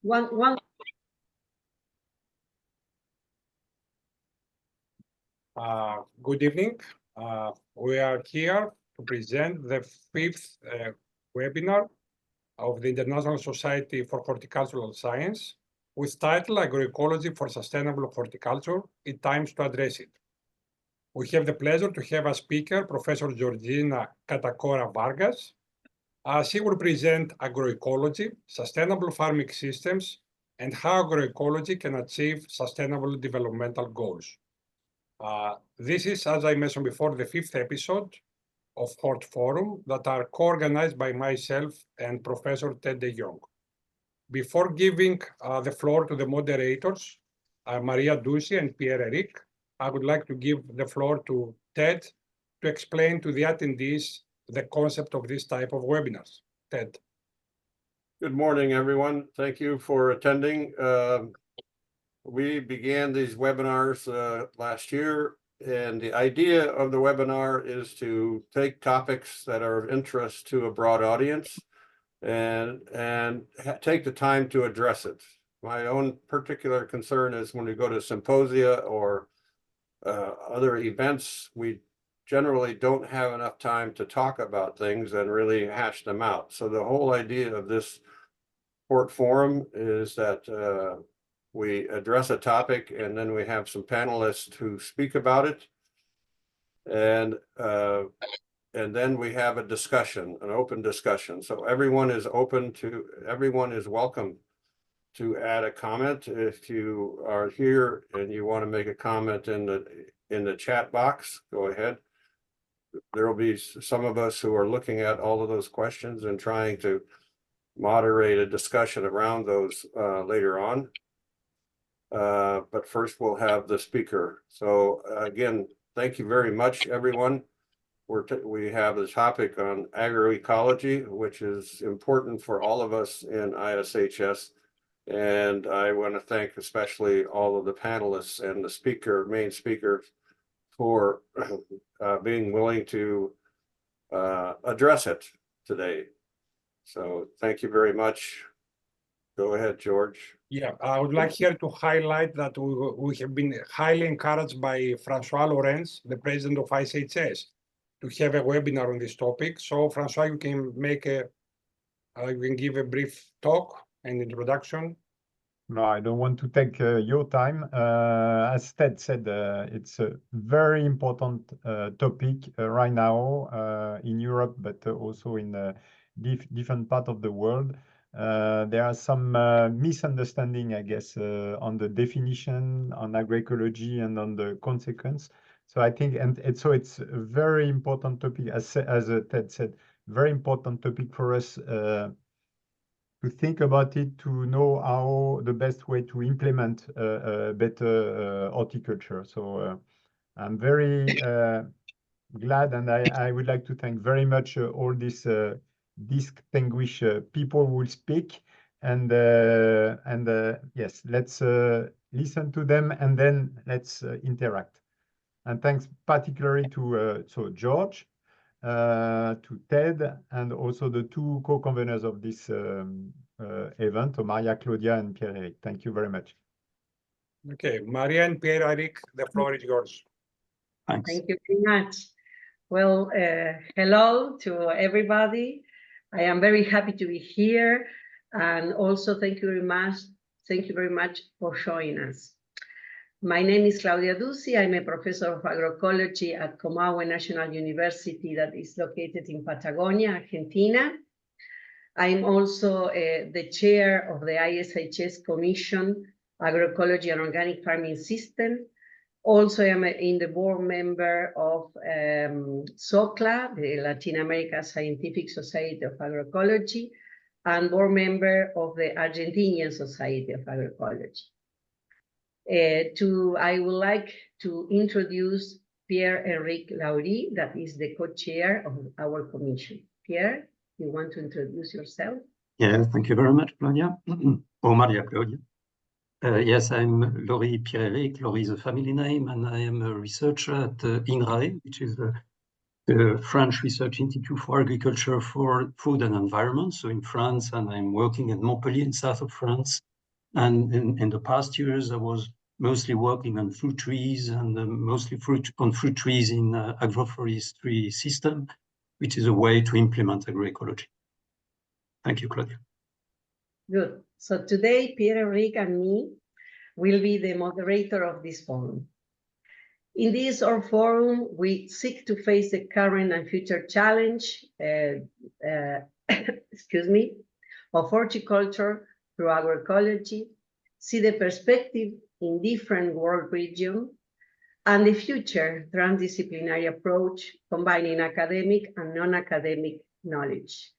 One. Good evening. We are here to present the fifth webinar of the International Society for Horticultural Science with title Agroecology for Sustainable Horticulture, It's Time to Address It. We have the pleasure to have a speaker, Professor Georgina Catacora-Vargas. She will present agroecology, sustainable farming systems, and how agroecology can achieve sustainable developmental goals. This is, as I mentioned before, the fifth episode of Hort Forum that are co-organized by myself and Professor Ted DeJong. Before giving the floor to the moderators, Maria Dussi and Pierre, I would like to give the floor to Ted to explain to the attendees the concept of this type of webinars. Ted. Good morning, everyone. Thank you for attending. We began these webinars last year, and the idea of the webinar is to take topics that are of interest to a broad audience and take the time to address it. My own particular concern is when we go to symposia or other events, we generally don't have enough time to talk about things and really hash them out. So the whole idea of this Hort Forum is that we address a topic and then we have some panelists who speak about it. And then we have a discussion, an open discussion. So everyone is welcome to add a comment. If you are here and you want to make a comment in the chat box, go ahead. There will be some of us who are looking at all of those questions and trying to moderate a discussion around those later on. But first we'll have the speaker. So again, thank you very much, everyone. We have the topic on agroecology, which is important for all of us in ISHS. And I want to thank especially all of the panelists and the main speakers for being willing to address it today. So thank you very much. Go ahead, George. Yeah, I would like here to highlight that we have been highly encouraged by Francois Lorenz, the president of ISHS, to have a webinar on this topic. So Francois, you can give a brief talk and introduction. No, I don't want to take your time. As Ted said, it's a very important topic right now in Europe, but also in different parts of the world. There are some misunderstanding, I guess, on the definition, on agroecology, and on the consequence. So I think, and so it's a very important topic, as Ted said, very important topic for us to think about it, to know how the best way to implement better horticulture. So I'm very glad, and I would like to thank very much all these distinguished people who will speak. And yes, let's listen to them and then let's interact. And thanks particularly to George, to Ted, and also the two co-conveners of this event, Maria Claudia and Pierre. Thank you very much. Okay, Maria and Pierre, the floor is yours. Thanks. Thank you very much. Well, hello to everybody. I am very happy to be here, and also thank you very much. Thank you very much for showing us. My name is Claudia Dussi. I'm a professor of agroecology at Comahue National University that is located in Patagonia, Argentina. I'm also the chair of the ISHS Commission, Agroecology and Organic Farming System. Also, I'm the board member of SOCLA, the Latin America Scientific Society of Agroecology, and board member of the Argentinian Society of Agroecology. I would like to introduce Pierre-Henrique Lauri, that is the co-chair of our commission. Pierre, you want to introduce yourself? Yes, thank you very much, Claudia. Or Maria Claudia. Yes, I'm Lauri Pierre-Henrique. Lauri is a family name, and I am a researcher at INRAE, which is the French Research Institute for Agriculture, for Food and Environment, so in France, and I'm working at Montpellier in south of France, And in the past years, I was mostly working on fruit trees and mostly on fruit trees in agroforestry system, which is a way to implement agroecology. Thank you, Claudia. Good. So today, Pierre, Rick, and me will be the moderator of this forum. In this our forum, we seek to face the current and future challenge, excuse me, of horticulture through agroecology, see the perspective in different world regions, and the future transdisciplinary approach combining academic and non-academic knowledge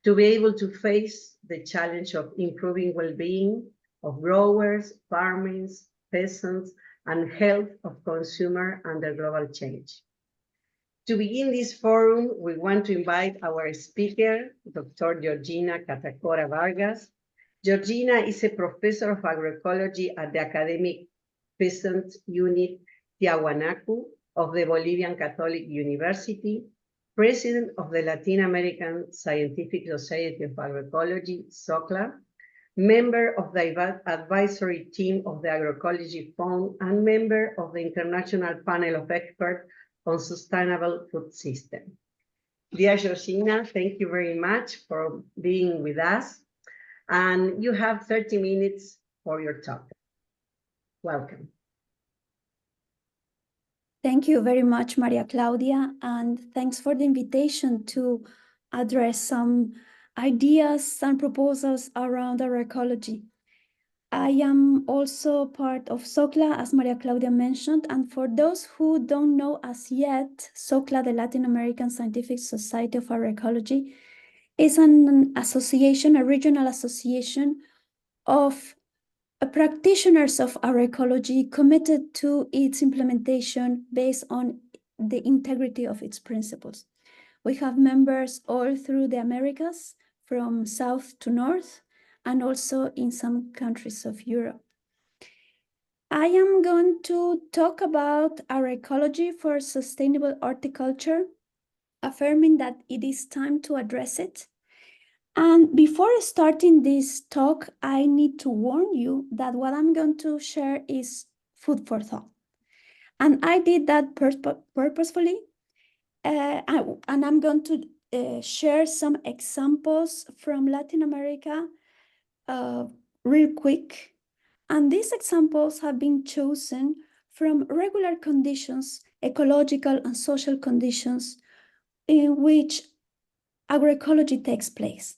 to be able to face the challenge of improving well-being of growers, farmers, peasants, and health of consumer under global change. To begin this forum, we want to invite our speaker, Dr. Georgina Catacora-Vargas. Georgina is a professor of agroecology at the Academic Peasant Unit Tiahuanacu of the Bolivian Catholic University, president of the Latin American Scientific Society of Agroecology, SOCLA, member of the advisory team of the Agroecology Fund, and member of the International Panel of Experts on Sustainable Food System. Dear Georgina, thank you very much for being with us. And you have 30 minutes for your talk. Welcome. Thank you very much, Maria Claudia, and thanks for the invitation to address some ideas and proposals around agroecology. I am also part of SOCLA, as Maria Claudia mentioned, and for those who don't know us yet, SOCLA, the Latin American Scientific Society of Agroecology, is an association, a regional association of practitioners of agroecology committed to its implementation based on the integrity of its principles. We have members all through the Americas, from south to north, and also in some countries of Europe. I am going to talk about agroecology for sustainable horticulture, affirming that it is time to address it. And before starting this talk, I need to warn you that what I'm going to share is food for thought. And I did that purposefully. And I'm going to share some examples from Latin America real quick. And these examples have been chosen from regular conditions, ecological and social conditions in which agroecology takes place,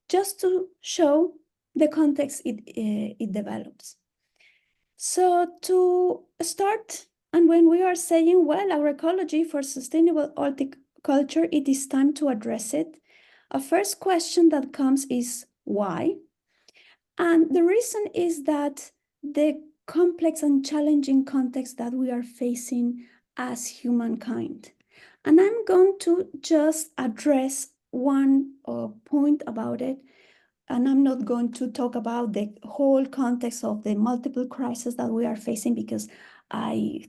just to show the context it develops. So to start, and when we are saying, well, agroecology for sustainable horticulture, it is time to address it, a first question that comes is why? And the reason is that the complex and challenging context that we are facing as humankind. And I'm going to just address one point about it, and I'm not going to talk about the whole context of the multiple crises that we are facing, because I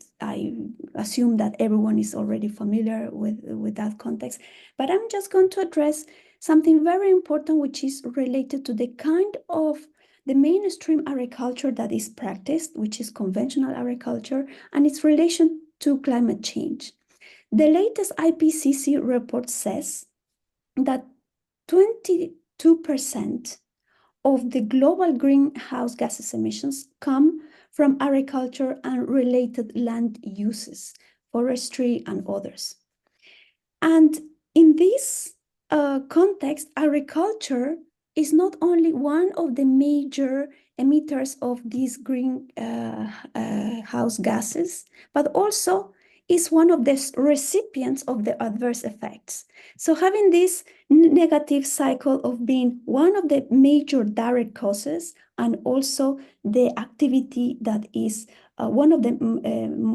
assume that everyone is already familiar with that context. But I'm just going to address something very important, which is related to the kind of the mainstream agriculture that is practiced, which is conventional agriculture, and its relation to climate change. The latest IPCC report says that 22% of the global greenhouse gases emissions come from agriculture and related land uses, forestry and others. And in this context, agriculture is not only one of the major emitters of these greenhouse gases, but also is one of the recipients of the adverse effects. So having this negative cycle of being one of the major direct causes, and also the activity that is one of the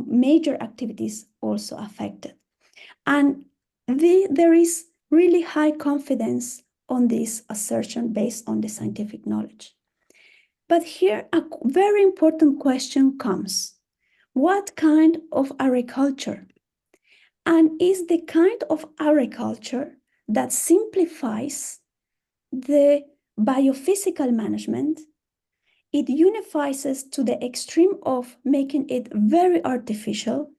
major activities also affected. And there is really high confidence on this assertion based on the scientific knowledge. But here a very important question comes. What kind of agriculture? And is the kind of agriculture that simplifies the biophysical management, it unifies us to the extreme of making it very artificial,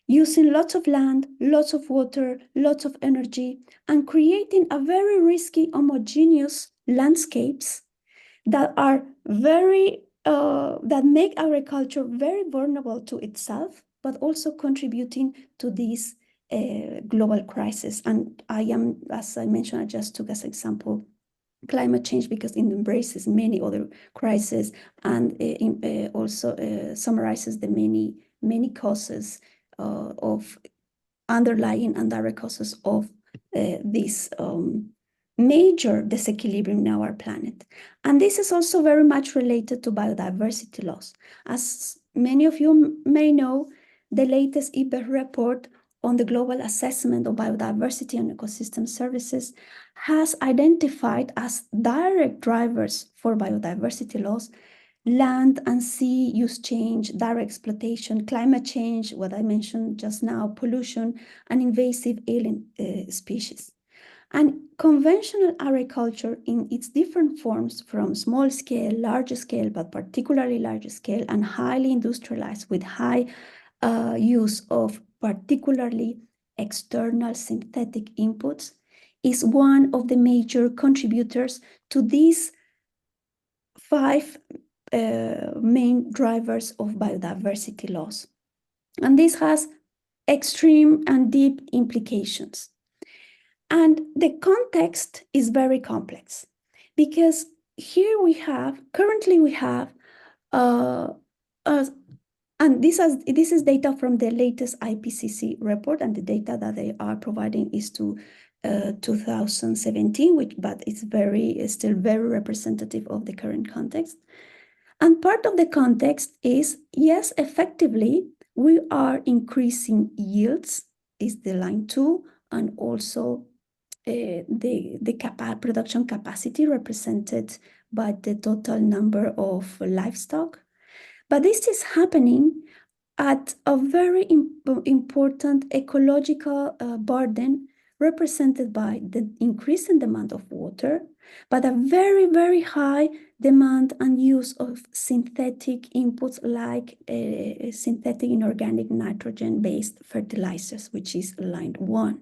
using lots of land, lots of water, lots of energy, and creating a very risky homogeneous landscapes that are very, that make agriculture very vulnerable to itself, but also contributing to this global crisis. And I am, as I mentioned, I just took as example climate change because it embraces many other crises and also summarizes the many causes of underlying and direct causes of this major disequilibrium in our planet. And this is also very much related to biodiversity loss. As many of you may know, the latest IPBES report on the global assessment of biodiversity and ecosystem services has identified as direct drivers for biodiversity loss land and sea use change, direct exploitation, climate change, what I mentioned just now, pollution, and invasive alien species. And conventional agriculture in its different forms, from small scale, large scale, but particularly large scale, and highly industrialized with high use of particularly external synthetic inputs, is one of the major contributors to these 5 main drivers of biodiversity loss. And this has extreme and deep implications. And the context is very complex because here we have, currently we have, and this is data from the latest IPCC report, and the data that they are providing is to 2017, but it's still very representative of the current context. And part of the context is, yes, effectively, we are increasing yields, is the line 2, and also the production capacity represented by the total number of livestock. But this is happening at a very important ecological burden represented by the increase in demand of water, but a very, very high demand and use of synthetic inputs like synthetic inorganic nitrogen-based fertilizers, which is line 1.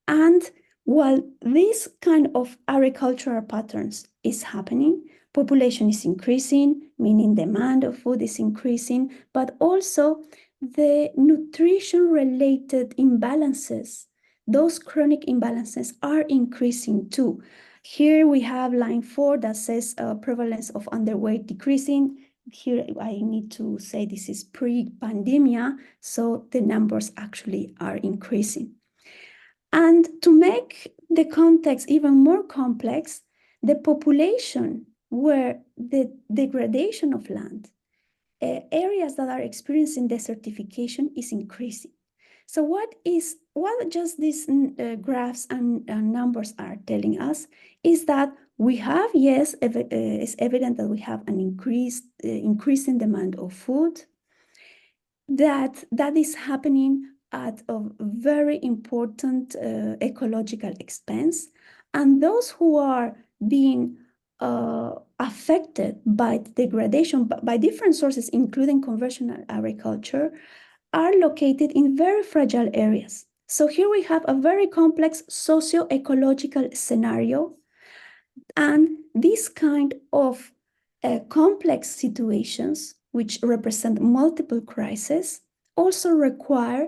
And while this kind of agricultural patterns is happening, population is increasing, meaning demand of food is increasing, but also the nutrition-related imbalances, those chronic imbalances are increasing too. Here we have line 4 that says prevalence of underweight decreasing. Here I need to say this is pre-pandemia, so the numbers actually are increasing. And to make the context even more complex, the population where the degradation of land, areas that are experiencing desertification is increasing. So what just these graphs and numbers are telling us is that we have, yes, it's evident that we have an increase in demand of food, that is happening at a very important ecological expense. And those who are being affected by degradation by different sources, including conventional agriculture, are located in very fragile areas. So here we have a very complex socio-ecological scenario. And this kind of complex situations, which represent multiple crises, also require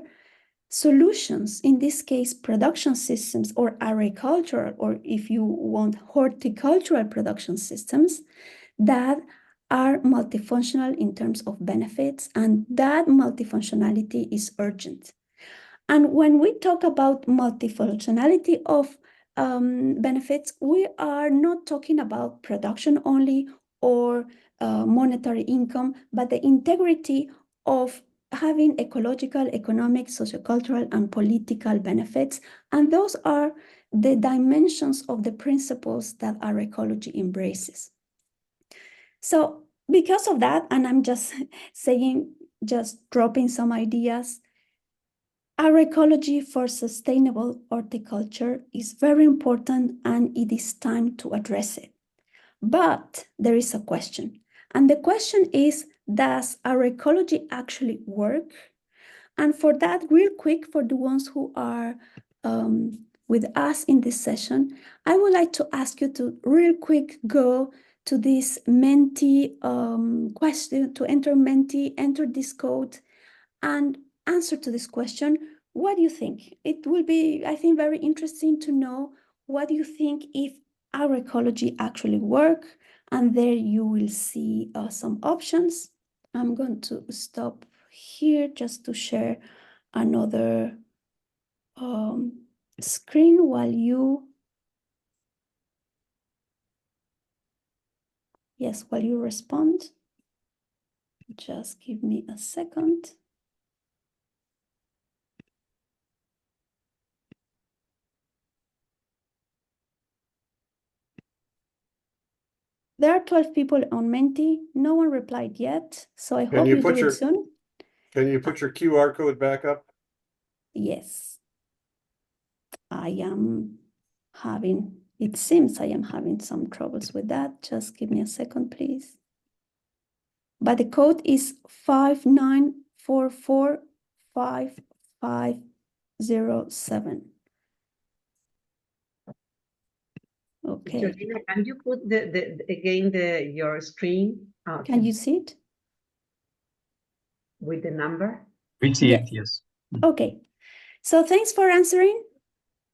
solutions, in this case, production systems or agricultural, or if you want, horticultural production systems that are multifunctional in terms of benefits, and that multifunctionality is urgent. And when we talk about multifunctionality of benefits, we are not talking about production only or monetary income, but the integrity of having ecological, economic, sociocultural, and political benefits. And those are the dimensions of the principles that agroecology embraces. So because of that, and I'm just saying, just dropping some ideas, agroecology for sustainable horticulture is very important, and it is time to address it. But there is a question. And the question is, does agroecology actually work? And for that, real quick, for the ones who are with us in this session, I would like to ask you to real quick go to this Menti question, to enter Menti, enter this code, and answer to this question. What do you think? It will be, I think, very interesting to know what do you think if agroecology actually work, and there you will see some options. I'm going to stop here just to share another screen while you respond. Just give me a second. There are 12 people on Menti. No one replied yet, so I hope you do it soon. Can you put your QR code back up? Yes. It seems I am having some troubles with that. Just give me a second, please. But the code is 59445507. Okay. Georgina, can you put your screen? Can you see it? With the number? We see it, yes. Okay. So thanks for answering.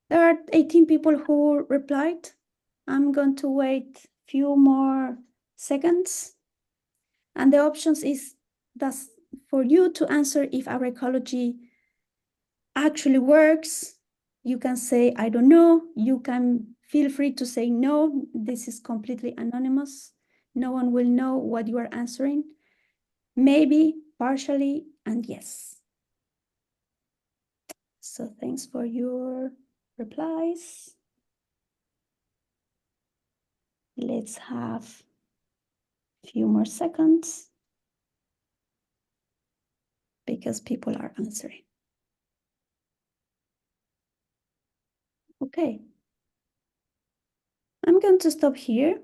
There are 18 people who replied. I'm going to wait a few more seconds. And the options is that's for you to answer if agroecology actually works. You can say, I don't know. You can feel free to say no. This is completely anonymous. No one will know what you are answering. Maybe, partially, and yes. So thanks for your replies. Let's have a few more seconds because people are answering. Okay. I'm going to stop here.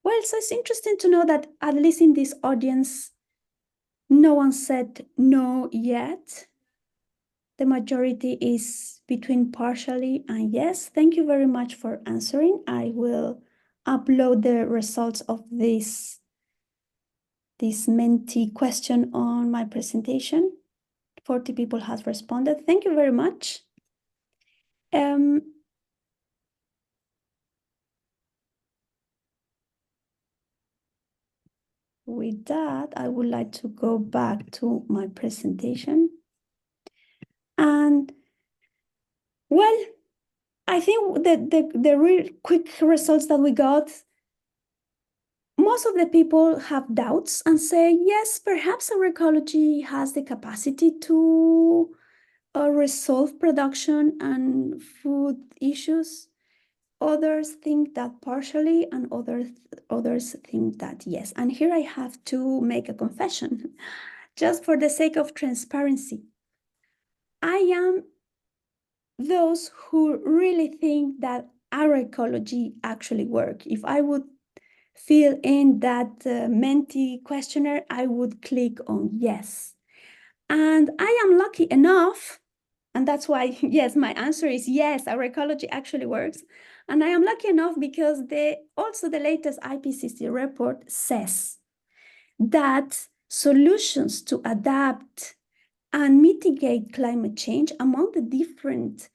Well, so it's interesting to know that at least in this audience, no one said no yet. The majority is between partially and yes. Thank you very much for answering. I will upload the results of this Menti question on my presentation. 40 people have responded. Thank you very much. With that, I would like to go back to my presentation. And well, I think the real quick results that we got, most of the people have doubts and say, yes, perhaps agroecology has the capacity to resolve production and food issues. Others think that partially, and others think that yes. And here I have to make a confession, just for the sake of transparency. I am those who really think that agroecology actually works. If I would fill in that Menti questionnaire, I would click on yes. And I am lucky enough, and that's why, yes, my answer is yes, agroecology actually works. And I am lucky enough because also the latest IPCC report says that solutions to adapt and mitigate climate change, among the different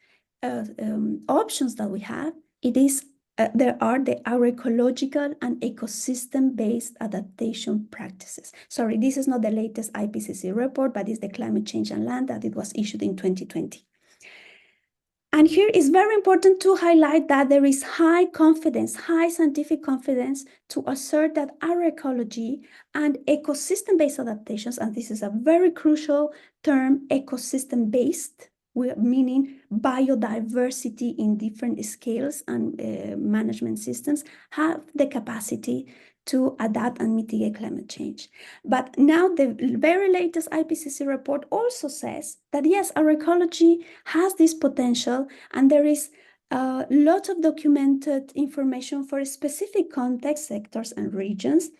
options that we have, there are the agroecological and ecosystem-based adaptation practices. Sorry, this is not the latest IPCC report, but it's the Climate Change and Land that it was issued in 2020. And here it's very important to highlight that there is high confidence, high scientific confidence to assert that agroecology and ecosystem-based adaptations, and this is a very crucial term, ecosystem-based, meaning biodiversity in different scales and management systems, have the capacity to adapt and mitigate climate change. But now the very latest IPCC report also says that yes, agroecology has this potential, and there is lots of documented information for specific context, sectors, and regions.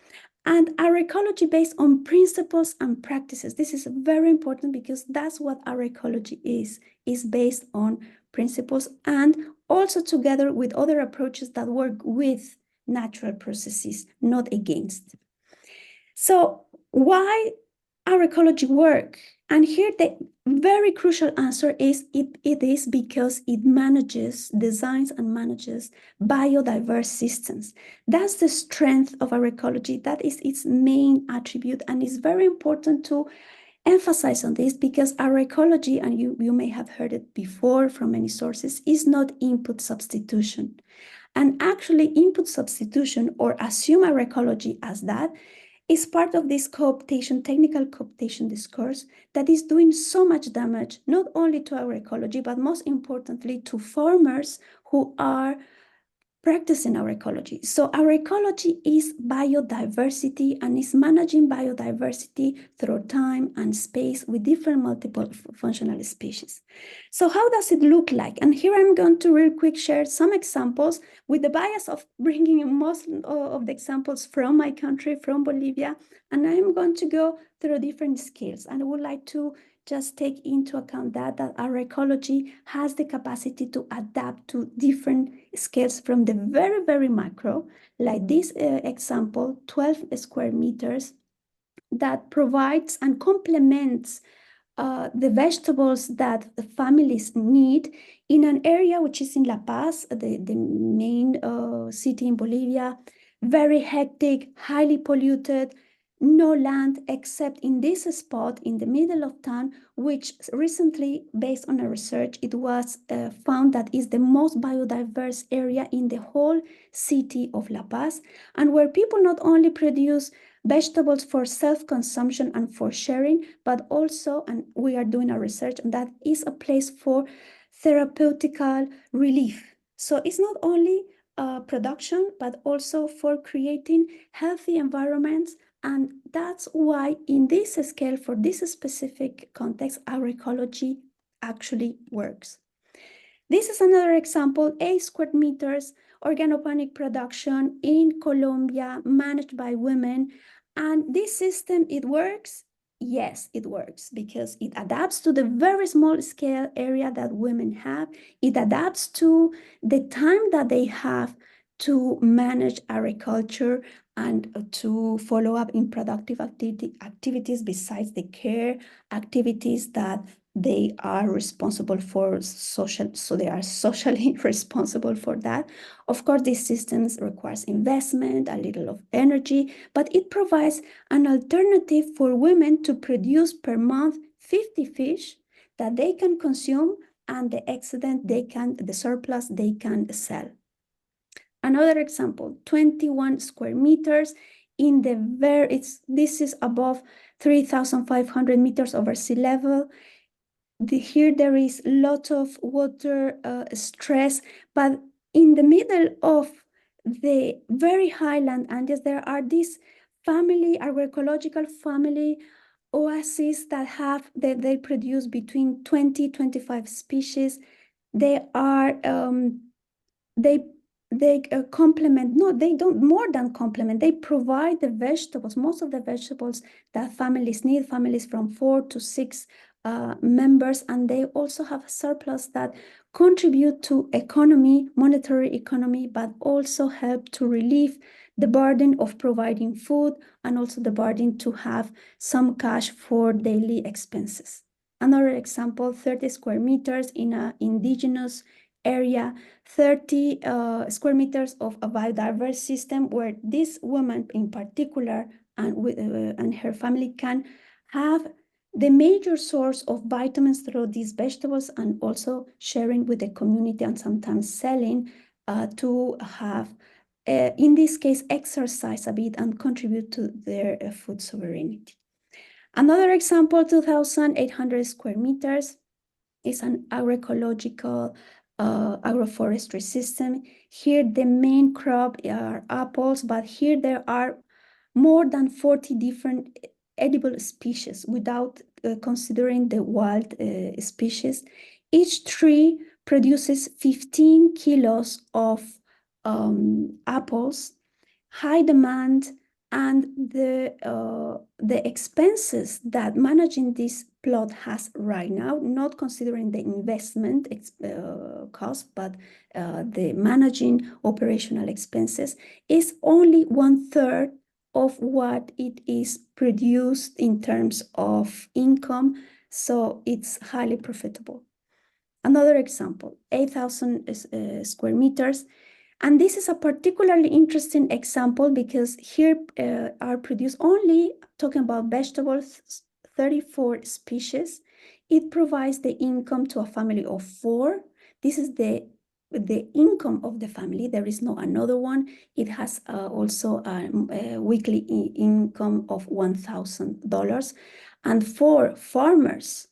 And agroecology based on principles and practices. This is very important because that's what agroecology is based on principles and also together with other approaches that work with natural processes, not against. So why agroecology work? And here the very crucial answer is it is because it designs and manages biodiverse systems. That's the strength of agroecology. That is its main attribute, and it's very important to emphasize on this because agroecology, and you may have heard it before from many sources, is not input substitution. And actually input substitution, or assume agroecology as that, is part of this technical cooptation discourse that is doing so much damage, not only to agroecology, but most importantly to farmers who are practicing agroecology. So agroecology is biodiversity and is managing biodiversity through time and space with different multiple functional species. So how does it look like? And here I'm going to real quick share some examples with the bias of bringing in most of the examples from my country, from Bolivia. And I'm going to go through different scales. And I would like to just take into account that agroecology has the capacity to adapt to different scales from the very, very macro, like this example, 12 square meters, that provides and complements the vegetables that the families need in an area which is in La Paz, the main city in Bolivia, very hectic, highly polluted, no land except in this spot in the middle of town, which recently, based on a research, it was found that is the most biodiverse area in the whole city of La Paz, and where people not only produce vegetables for self-consumption and for sharing, but also, and we are doing a research, and that is a place for therapeutical relief. So it's not only production, but also for creating healthy environments. And that's why in this scale, for this specific context, agroecology actually works. This is another example, 8 square meters, organoponic production in Colombia, managed by women. And this system, it works? Yes, it works because it adapts to the very small scale area that women have. It adapts to the time that they have to manage agriculture and to follow up in productive activities besides the care activities that they are responsible for social, so they are socially responsible for that. Of course, these systems requires investment, a little of energy, but it provides an alternative for women to produce per month 50 fish that they can consume, and the excedent the surplus they can sell. Another example, 21 square meters in the this is above 3,500 meters over sea level. Here there is a lot of water stress, but in the middle of the very highland Andes, there are these agroecological family oases that they produce between 20-25 species. They are they complement, no, they don't more than complement, they provide the vegetables, most of the vegetables that families need, families from 4 to 6 members, and they also have a surplus that contribute to economy, monetary economy, but also help to relieve the burden of providing food and also the burden to have some cash for daily expenses. Another example, 30 square meters in an indigenous area, 30 square meters of a biodiverse system where this woman in particular and her family can have the major source of vitamins through these vegetables, and also sharing with the community and sometimes selling to have, in this case, exercise a bit and contribute to their food sovereignty. Another example, 2,800 square meters is an agroecological agroforestry system. Here the main crop are apples, but here there are more than 40 different edible species without considering the wild species. Each tree produces 15 kilos of apples, high demand, and the expenses that managing this plot has right now, not considering the investment cost, but the managing operational expenses, is only 1/3 of what it is produced in terms of income, so it's highly profitable. Another example, 8,000 square meters. And this is a particularly interesting example because here are produced only, talking about vegetables, 34 species. It provides the income to a family of 4. This is the income of the family. There is no another one. It has also a weekly income of $1,000. And for farmers,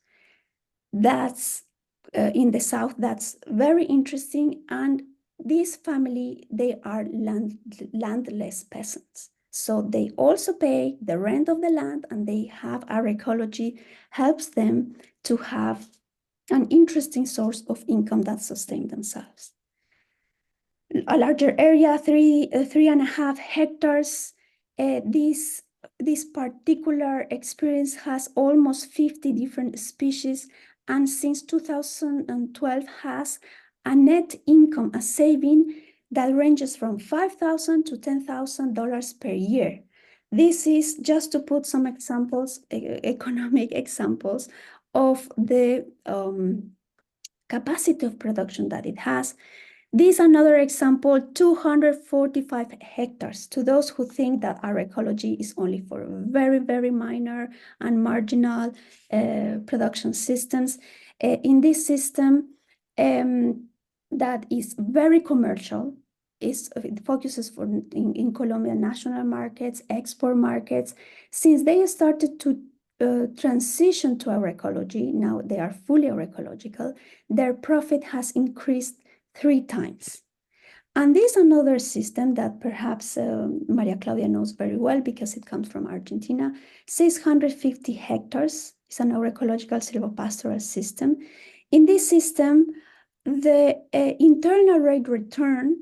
that's in the South, that's very interesting. And this family, they are landless peasants. So they also pay the rent of the land, and they have agroecology helps them to have an interesting source of income that sustain themselves. A larger area, 3.5 hectares. This particular experience has almost 50 different species, and since 2012 has a net income, a saving that ranges from $5,000 to $10,000 per year. This is just to put some examples, economic examples of the capacity of production that it has. This is another example, 245 hectares. To those who think that agroecology is only for very, very minor and marginal production systems, in this system that is very commercial, it focuses in Colombian national markets, export markets. Since they started to transition to agroecology, now they are fully agroecological, their profit has increased 3 times. And this is another system that perhaps Maria Claudia knows very well because it comes from Argentina. 650 hectares is an agroecological silvopastoral system. In this system, the internal rate return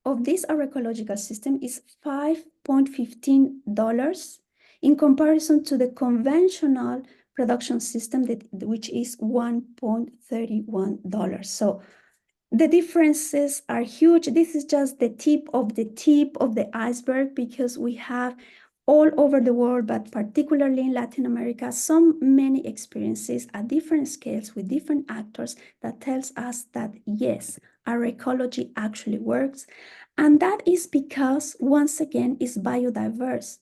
of this agroecological system is $5.15 in comparison to the conventional production system, which is $1.31. So the differences are huge. This is just the tip of the iceberg, because we have all over the world, but particularly in Latin America, so many experiences at different scales with different actors that tells us that yes, agroecology actually works. And that is because, once again, it's biodiverse.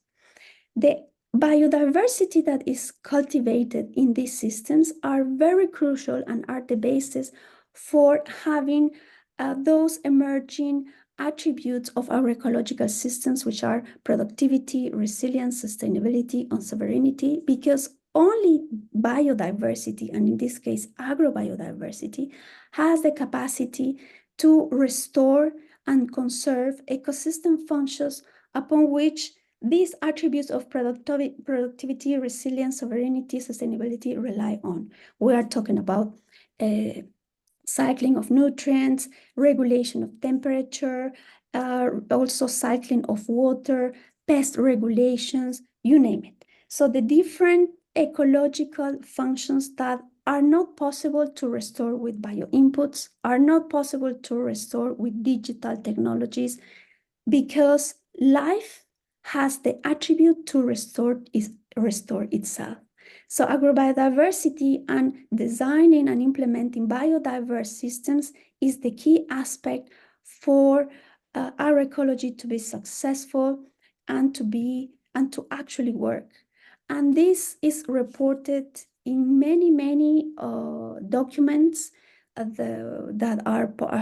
The biodiversity that is cultivated in these systems are very crucial and are the basis for having those emerging attributes of our ecological systems, which are productivity, resilience, sustainability, and sovereignty, because only biodiversity, and in this case, agrobiodiversity, has the capacity to restore and conserve ecosystem functions upon which these attributes of productivity, resilience, sovereignty, sustainability rely on. We are talking about cycling of nutrients, regulation of temperature, also cycling of water, pest regulations, you name it. So the different ecological functions that are not possible to restore with bioinputs, are not possible to restore with digital technologies, because life has the attribute to restore itself. So agrobiodiversity and designing and implementing biodiverse systems is the key aspect for agroecology to be successful and to actually work. And this is reported in many documents that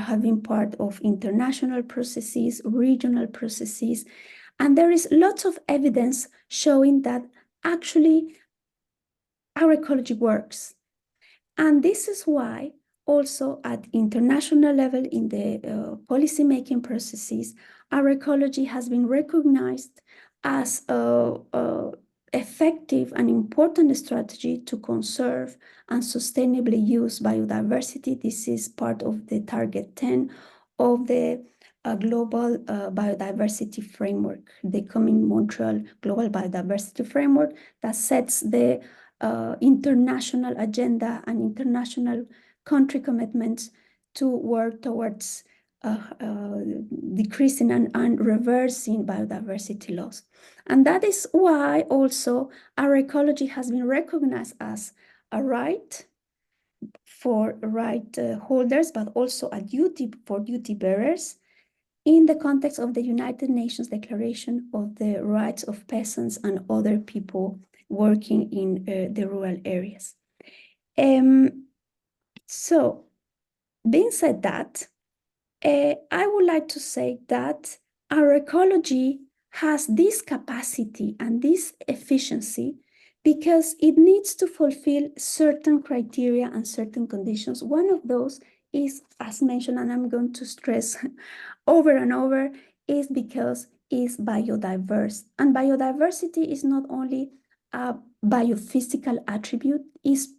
have been part of international processes, regional processes, and there is lots of evidence showing that actually agroecology works. And this is why also at international level in the policy-making processes, agroecology has been recognized as a effective and important strategy to conserve and sustainably use biodiversity. This is part of the Target 10 of the Global Biodiversity Framework, the coming Montreal Global Biodiversity Framework that sets the international agenda and international country commitments to work towards decreasing and reversing biodiversity loss. And that is why also agroecology has been recognized as a right for right holders, but also a duty for duty bearers in the context of the United Nations Declaration of the Rights of Peasants and Other People working in the rural areas. So, being said that, I would like to say that agroecology has this capacity and this efficiency because it needs to fulfill certain criteria and certain conditions. One of those is, as mentioned, and I'm going to stress over and over, is because it's biodiverse. And biodiversity is not only a biophysical attribute, is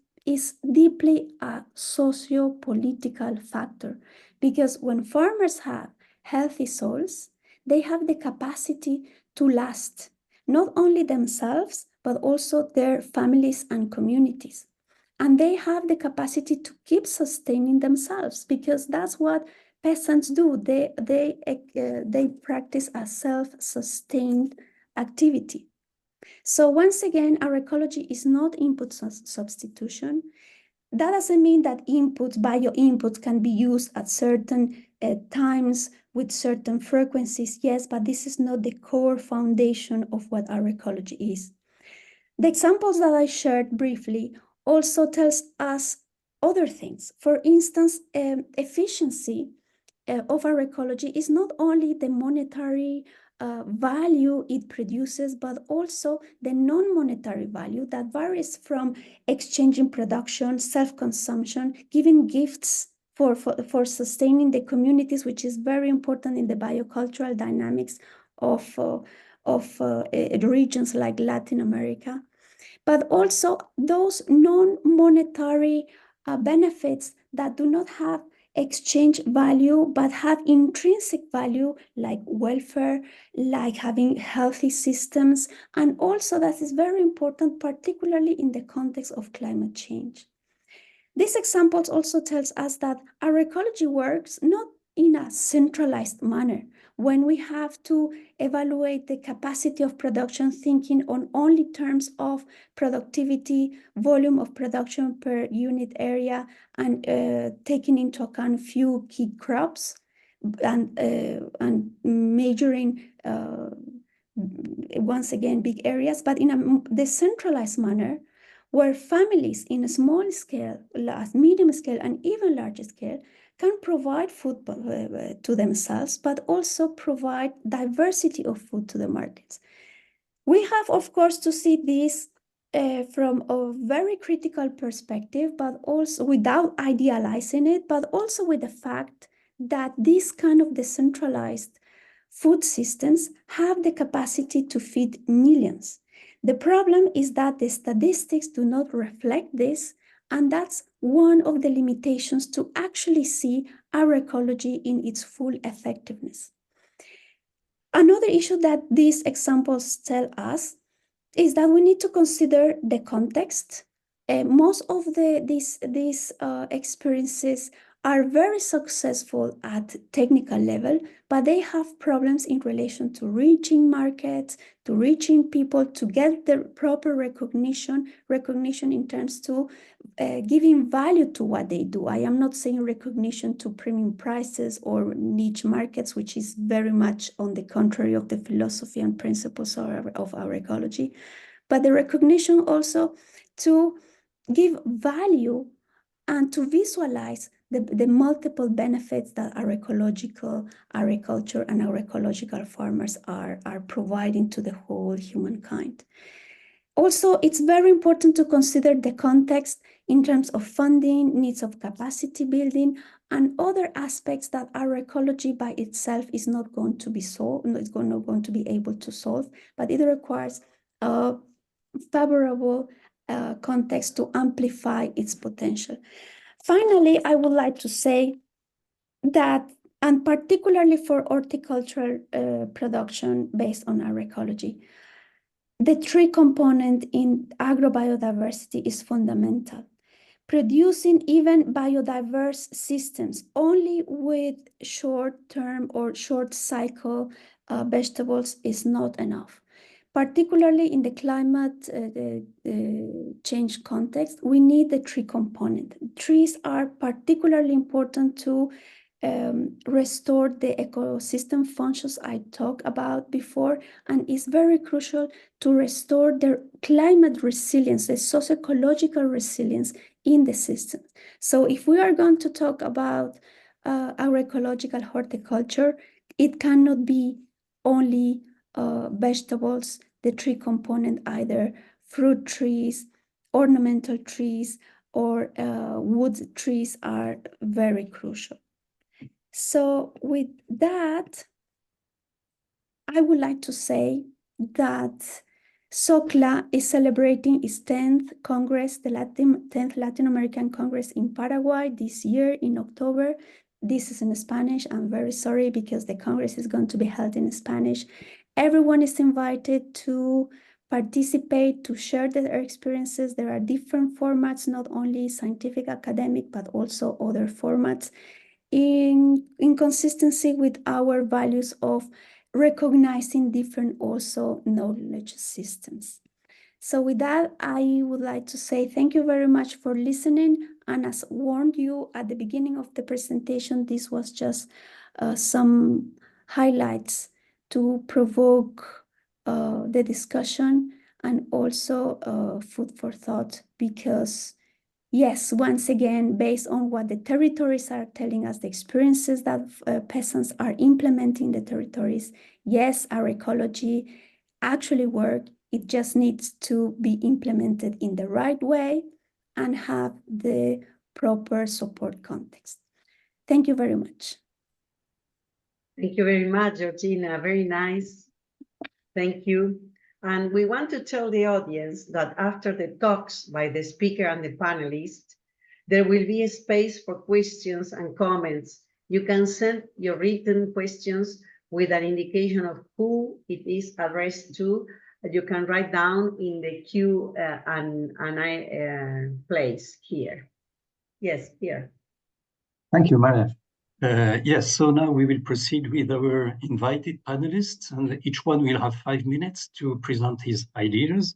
deeply a socio-political factor. Because when farmers have healthy soils, they have the capacity to last, not only themselves, but also their families and communities. And they have the capacity to keep sustaining themselves because that's what peasants do. They practice a self-sustained activity. So once again, agroecology is not input substitution. That doesn't mean that bio inputs can be used at certain times with certain frequencies, yes, but this is not the core foundation of what agroecology is. The examples that I shared briefly also tells us other things. For instance, efficiency of agroecology is not only the monetary value it produces, but also the non-monetary value that varies from exchanging production, self-consumption, giving gifts for sustaining the communities, which is very important in the biocultural dynamics of regions like Latin America. But also those non-monetary benefits that do not have exchange value, but have intrinsic value like welfare, like having healthy systems, and also that is very important, particularly in the context of climate change. These examples also tells us that agroecology works not in a centralized manner, when we have to evaluate the capacity of production, thinking on only terms of productivity, volume of production per unit area, and taking into account few key crops, and measuring once again big areas, but in a decentralized manner, where families in a small scale, medium scale, and even large scale can provide food to themselves, but also provide diversity of food to the markets. We have, of course, to see this from a very critical perspective, but also without idealizing it, but also with the fact that this kind of decentralized food systems have the capacity to feed millions. The problem is that the statistics do not reflect this, and that's one of the limitations to actually see agroecology in its full effectiveness. Another issue that these examples tell us is that we need to consider the context. Most of these experiences are very successful at technical level, but they have problems in relation to reaching markets, to reaching people, to get the proper recognition in terms to giving value to what they do. I am not saying recognition to premium prices or niche markets, which is very much on the contrary of the philosophy and principles of agroecology, but the recognition also to give value and to visualize the multiple benefits that agroecological agriculture and agroecological farmers are providing to the whole humankind. Also, it's very important to consider the context in terms of funding, needs of capacity building, and other aspects that agroecology by itself is not going to be solved, it's not going to be able to solve, but it requires a favorable context to amplify its potential. Finally, I would like to say that, and particularly for horticultural production based on agroecology, the tree component in agrobiodiversity is fundamental. Producing even biodiverse systems only with short-term or short-cycle vegetables is not enough. Particularly in the climate change context, we need the tree component. Trees are particularly important to restore the ecosystem functions I talked about before, and it's very crucial to restore their climate resilience, the socio-ecological resilience in the system. So if we are going to talk about agroecological horticulture, it cannot be only vegetables, the tree component, either fruit trees, ornamental trees, or wood trees are very crucial. So with that, I would like to say that SOCLA is celebrating its 10th Congress, the 10th Latin American Congress in Paraguay this year in October. This is in Spanish. I'm very sorry because the Congress is going to be held in Spanish. Everyone is invited to participate, to share their experiences. There are different formats, not only scientific, academic, but also other formats in consistency with our values of recognizing different also knowledge systems. So with that, I would like to say thank you very much for listening. And as warned you at the beginning of the presentation, this was just some highlights to provoke the discussion and also food for thought, because yes, once again, based on what the territories are telling us, the experiences that peasants are implementing the territories, yes, agroecology actually works. It just needs to be implemented in the right way and have the proper support context. Thank you very much. Thank you very much, Georgina. Very nice. Thank you. And we want to tell the audience that after the talks by the speaker and the panelists, there will be a space for questions and comments. You can send your written questions with an indication of who it is addressed to. You can write down in the queue and I place here. Yes, here. Thank you, Maria. Yes, so now we will proceed with our invited panelists, and each one will have 5 minutes to present his ideas.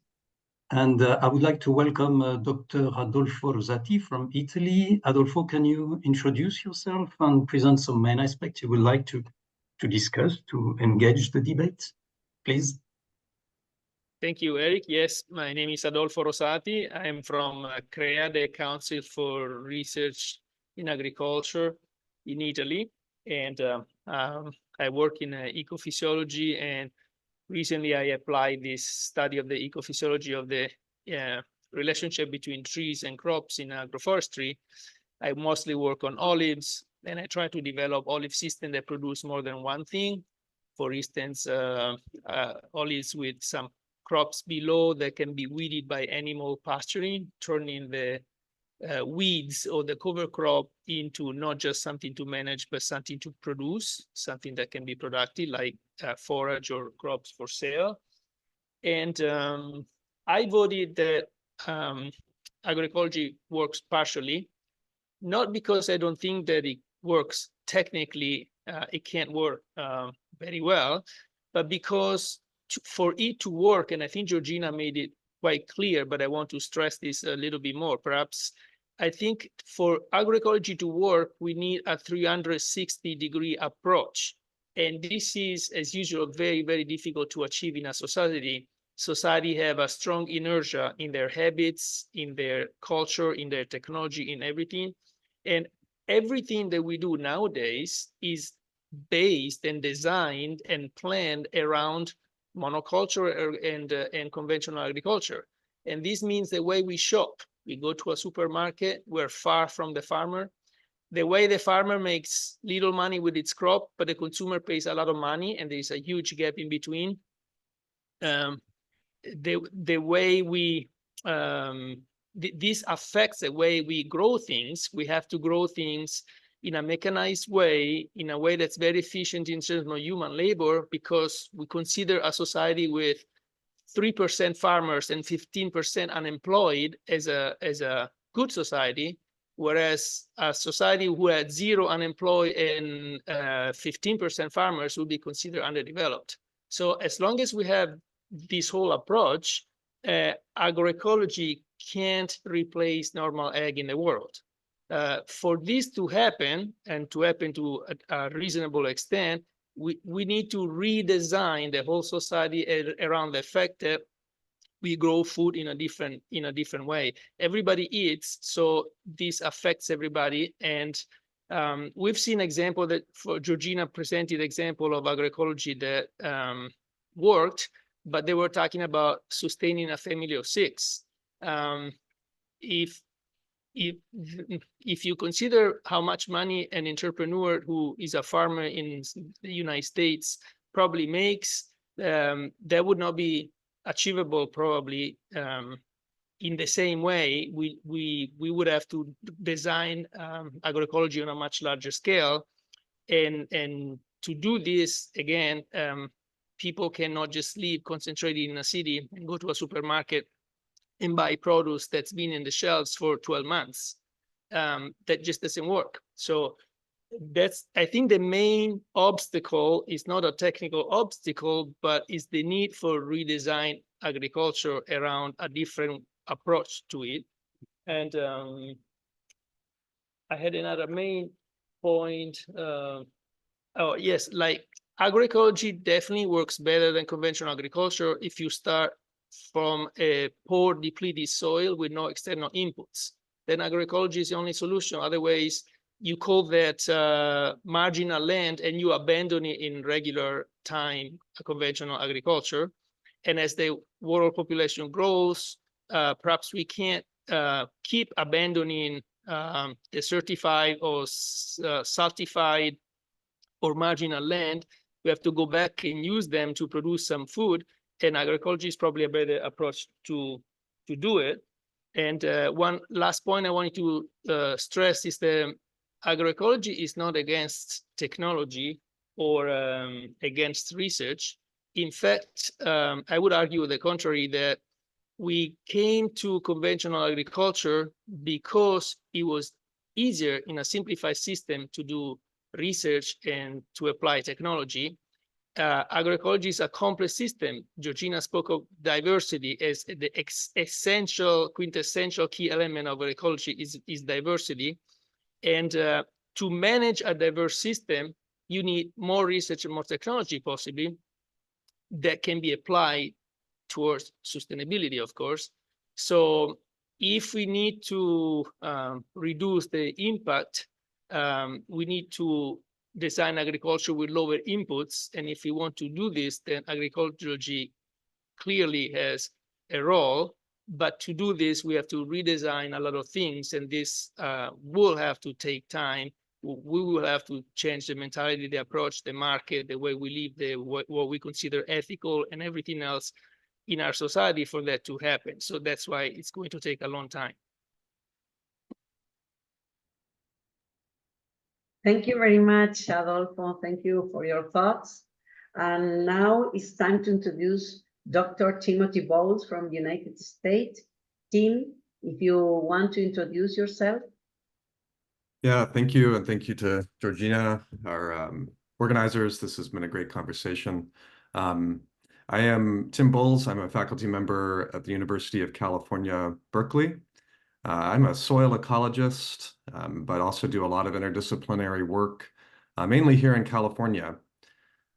And I would like to welcome Dr. Adolfo Rosati from Italy. Adolfo, can you introduce yourself and present some main aspects you would like to discuss, to engage the debate, please? Thank you, Eric. Yes, my name is Adolfo Rosati. I am from CREA, the Council for Research in Agriculture in Italy. And I work in ecophysiology, and recently I applied this study of the ecophysiology of the relationship between trees and crops in agroforestry. I mostly work on olives, and I try to develop olive systems that produce more than one thing. For instance, olives with some crops below that can be weeded by animal pasturing, turning the weeds or the cover crop into not just something to manage, but something to produce, something that can be productive, like forage or crops for sale. And I voted that agroecology works partially, not because I don't think that it works technically, it can't work very well, but because for it to work, and I think Georgina made it quite clear, but I want to stress this a little bit more. Perhaps I think for agroecology to work, we need a 360-degree approach. And this is, as usual, very, very difficult to achieve in a society. Society have a strong inertia in their habits, in their culture, in their technology, in everything. And everything that we do nowadays is based and designed and planned around monoculture and conventional agriculture. And this means the way we shop. We go to a supermarket, we're far from the farmer. The way the farmer makes little money with its crop, but the consumer pays a lot of money, and there's a huge gap in between. The way we, this affects the way we grow things. We have to grow things in a mechanized way, in a way that's very efficient in terms of human labor, because we consider a society with 3% farmers and 15% unemployed as a good society, whereas a society who had 0 unemployed and 15% farmers would be considered underdeveloped. So as long as we have this whole approach, agroecology can't replace normal ag in the world. For this to happen, and to happen to a reasonable extent, we need to redesign the whole society around the fact that we grow food in a different way. Everybody eats, so this affects everybody. And we've seen example that, for Georgina presented example of agroecology that worked, but they were talking about sustaining a family of 6. If you consider how much money an entrepreneur who is a farmer in the United States probably makes, that would not be achievable probably in the same way. We would have to design agroecology on a much larger scale, and to do this again, people cannot just live concentrated in a city and go to a supermarket and buy produce that's been in the shelves for 12 months. That just doesn't work. So that's, I think the main obstacle is not a technical obstacle, but is the need for redesign agriculture around a different approach to it. And I had another main point. Oh yes, like agroecology definitely works better than conventional agriculture if you start from a poor depleted soil with no external inputs. Then agroecology is the only solution. Otherwise, you call that marginal land and you abandon it in regular time conventional agriculture. And as the world population grows, perhaps we can't keep abandoning the certified or certified or marginal land. We have to go back and use them to produce some food. And agroecology is probably a better approach to do it. And one last point I wanted to stress is that agroecology is not against technology or against research. In fact, I would argue the contrary, that we came to conventional agriculture because it was easier in a simplified system to do research and to apply technology. Agroecology is a complex system. Georgina spoke of diversity as the essential, quintessential key element of agroecology is diversity. And to manage a diverse system, you need more research and more technology possibly that can be applied towards sustainability, of course. So if we need to reduce the impact, we need to design agriculture with lower inputs. And if we want to do this, then agroecology clearly has a role. But to do this, we have to redesign a lot of things. And this will have to take time. We will have to change the mentality, the approach, the market, the way we live, what we consider ethical and everything else in our society for that to happen. So that's why it's going to take a long time. Thank you very much, Adolfo. Thank you for your thoughts. And now it's time to introduce Dr. Timothy Bowles from the United States. Tim, if you want to introduce yourself. Yeah, thank you. And thank you to Georgina, our organizers. This has been a great conversation. I am Tim Bowles. I'm a faculty member at the University of California, Berkeley. I'm a soil ecologist, but also do a lot of interdisciplinary work, mainly here in California.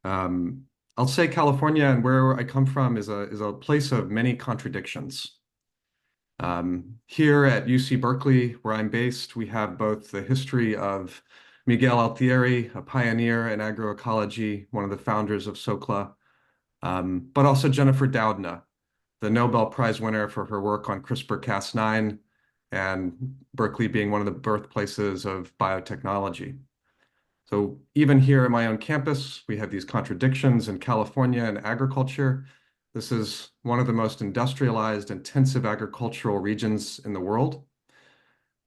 I'll say California and where I come from is a place of many contradictions. Here at UC Berkeley, where I'm based, we have both the history of Miguel Altieri, a pioneer in agroecology, one of the founders of SOCLA, but also Jennifer Doudna, the Nobel Prize winner for her work on CRISPR-Cas9, and Berkeley being one of the birthplaces of biotechnology. So even here at my own campus, we have these contradictions in California and agriculture. This is one of the most industrialized, intensive agricultural regions in the world.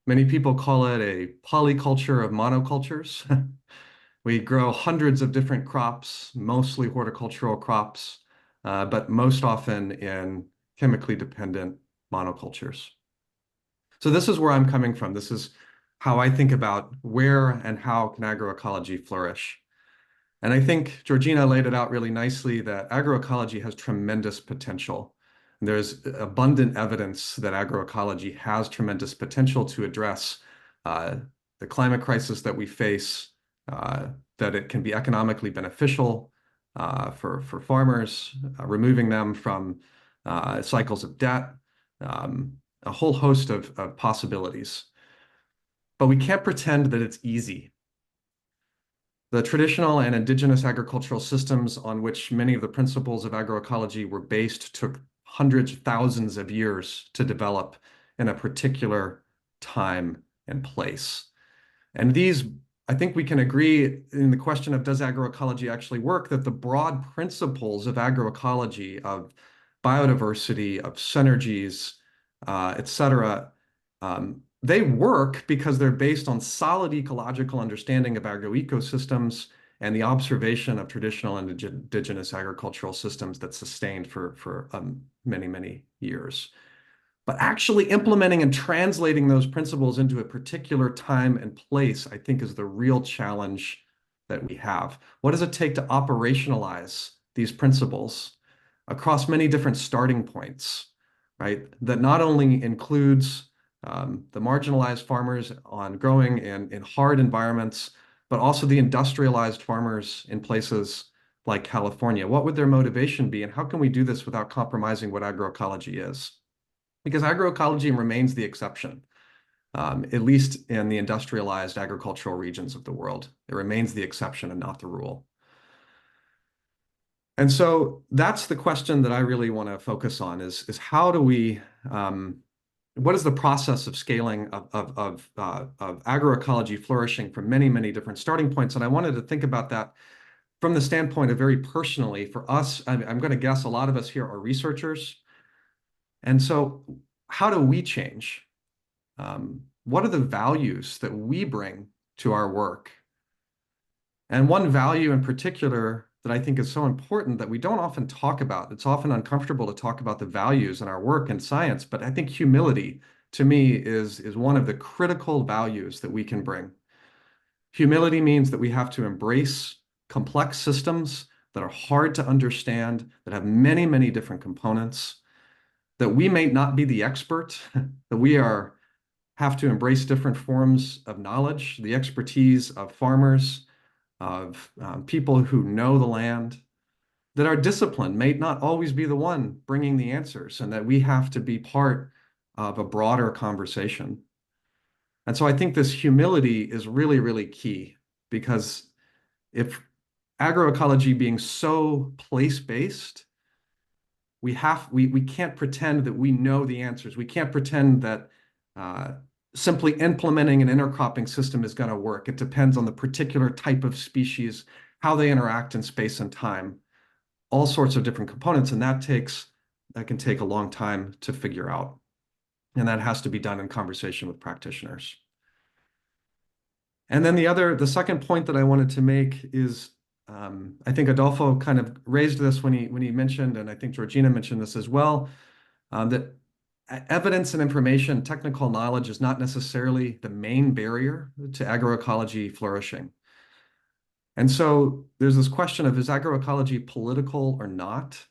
Many people call it a polyculture of monocultures. We grow hundreds of different crops, mostly horticultural crops, but most often in chemically dependent monocultures. So this is where I'm coming from. This is how I think about where and how can agroecology flourish. And I think Georgina laid it out really nicely that agroecology has tremendous potential. There's abundant evidence that agroecology has tremendous potential to address the climate crisis that we face, that it can be economically beneficial for farmers, removing them from cycles of debt, a whole host of possibilities. But we can't pretend that it's easy. The traditional and indigenous agricultural systems on which many of the principles of agroecology were based took hundreds, thousands of years to develop in a particular time and place. And these, I think we can agree in the question of does agroecology actually work, that the broad principles of agroecology, of biodiversity, of synergies, et cetera, they work because they're based on solid ecological understanding of agroecosystems and the observation of traditional and indigenous agricultural systems that sustained for many, many years. But actually implementing and translating those principles into a particular time and place, I think, is the real challenge that we have. What does it take to operationalize these principles across many different starting points, right? That not only includes the marginalized farmers on growing in hard environments, but also the industrialized farmers in places like California. What would their motivation be, and how can we do this without compromising what agroecology is? Because agroecology remains the exception, at least in the industrialized agricultural regions of the world. It remains the exception and not the rule. And so that's the question that I really want to focus on is how do we, what is the process of scaling of agroecology flourishing from many, many different starting points? And I wanted to think about that from the standpoint of very personally for us. I'm going to guess a lot of us here are researchers. And so how do we change? What are the values that we bring to our work? And one value in particular that I think is so important that we don't often talk about, it's often uncomfortable to talk about the values in our work in science, but I think humility to me is one of the critical values that we can bring. Humility means that we have to embrace complex systems that are hard to understand, that have many, many different components, that we may not be the expert, that we have to embrace different forms of knowledge, the expertise of farmers, of people who know the land, that our discipline may not always be the one bringing the answers, and that we have to be part of a broader conversation. And so I think this humility is really, really key, because if agroecology being so place-based, we can't pretend that we know the answers. We can't pretend that simply implementing an intercropping system is going to work. It depends on the particular type of species, how they interact in space and time, all sorts of different components, and that can take a long time to figure out. And that has to be done in conversation with practitioners. And then the second point that I wanted to make is, I think Adolfo kind of raised this when he mentioned, and I think Georgina mentioned this as well, that evidence and information, technical knowledge is not necessarily the main barrier to agroecology flourishing. And so there's this question of, is agroecology political or not?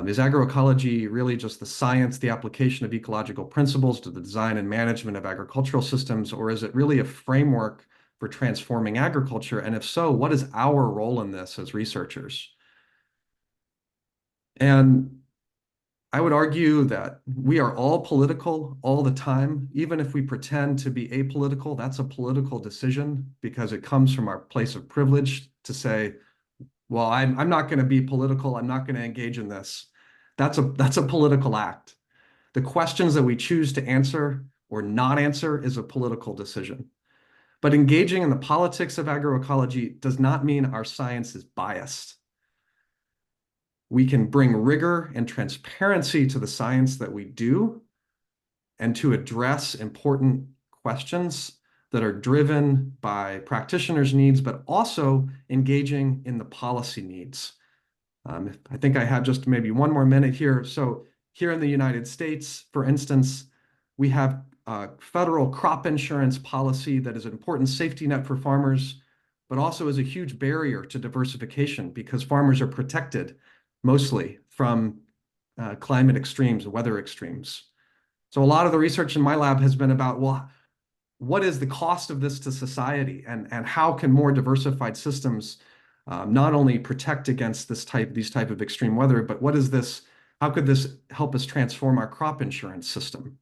Is agroecology really just the science, the application of ecological principles to the design and management of agricultural systems, or is it really a framework for transforming agriculture? And if so, what is our role in this as researchers? And I would argue that we are all political all the time. Even if we pretend to be apolitical, that's a political decision because it comes from our place of privilege to say, well, I'm not going to be political. I'm not going to engage in this. That's a political act. The questions that we choose to answer or not answer is a political decision. But engaging in the politics of agroecology does not mean our science is biased. We can bring rigor and transparency to the science that we do and to address important questions that are driven by practitioners' needs, but also engaging in the policy needs. I think I have just maybe one more minute here. So here in the United States, for instance, we have a federal crop insurance policy that is an important safety net for farmers, but also is a huge barrier to diversification because farmers are protected mostly from climate extremes, weather extremes. So a lot of the research in my lab has been about, well, what is the cost of this to society, and how can more diversified systems not only protect against these type of extreme weather, but how could this help us transform our crop insurance system,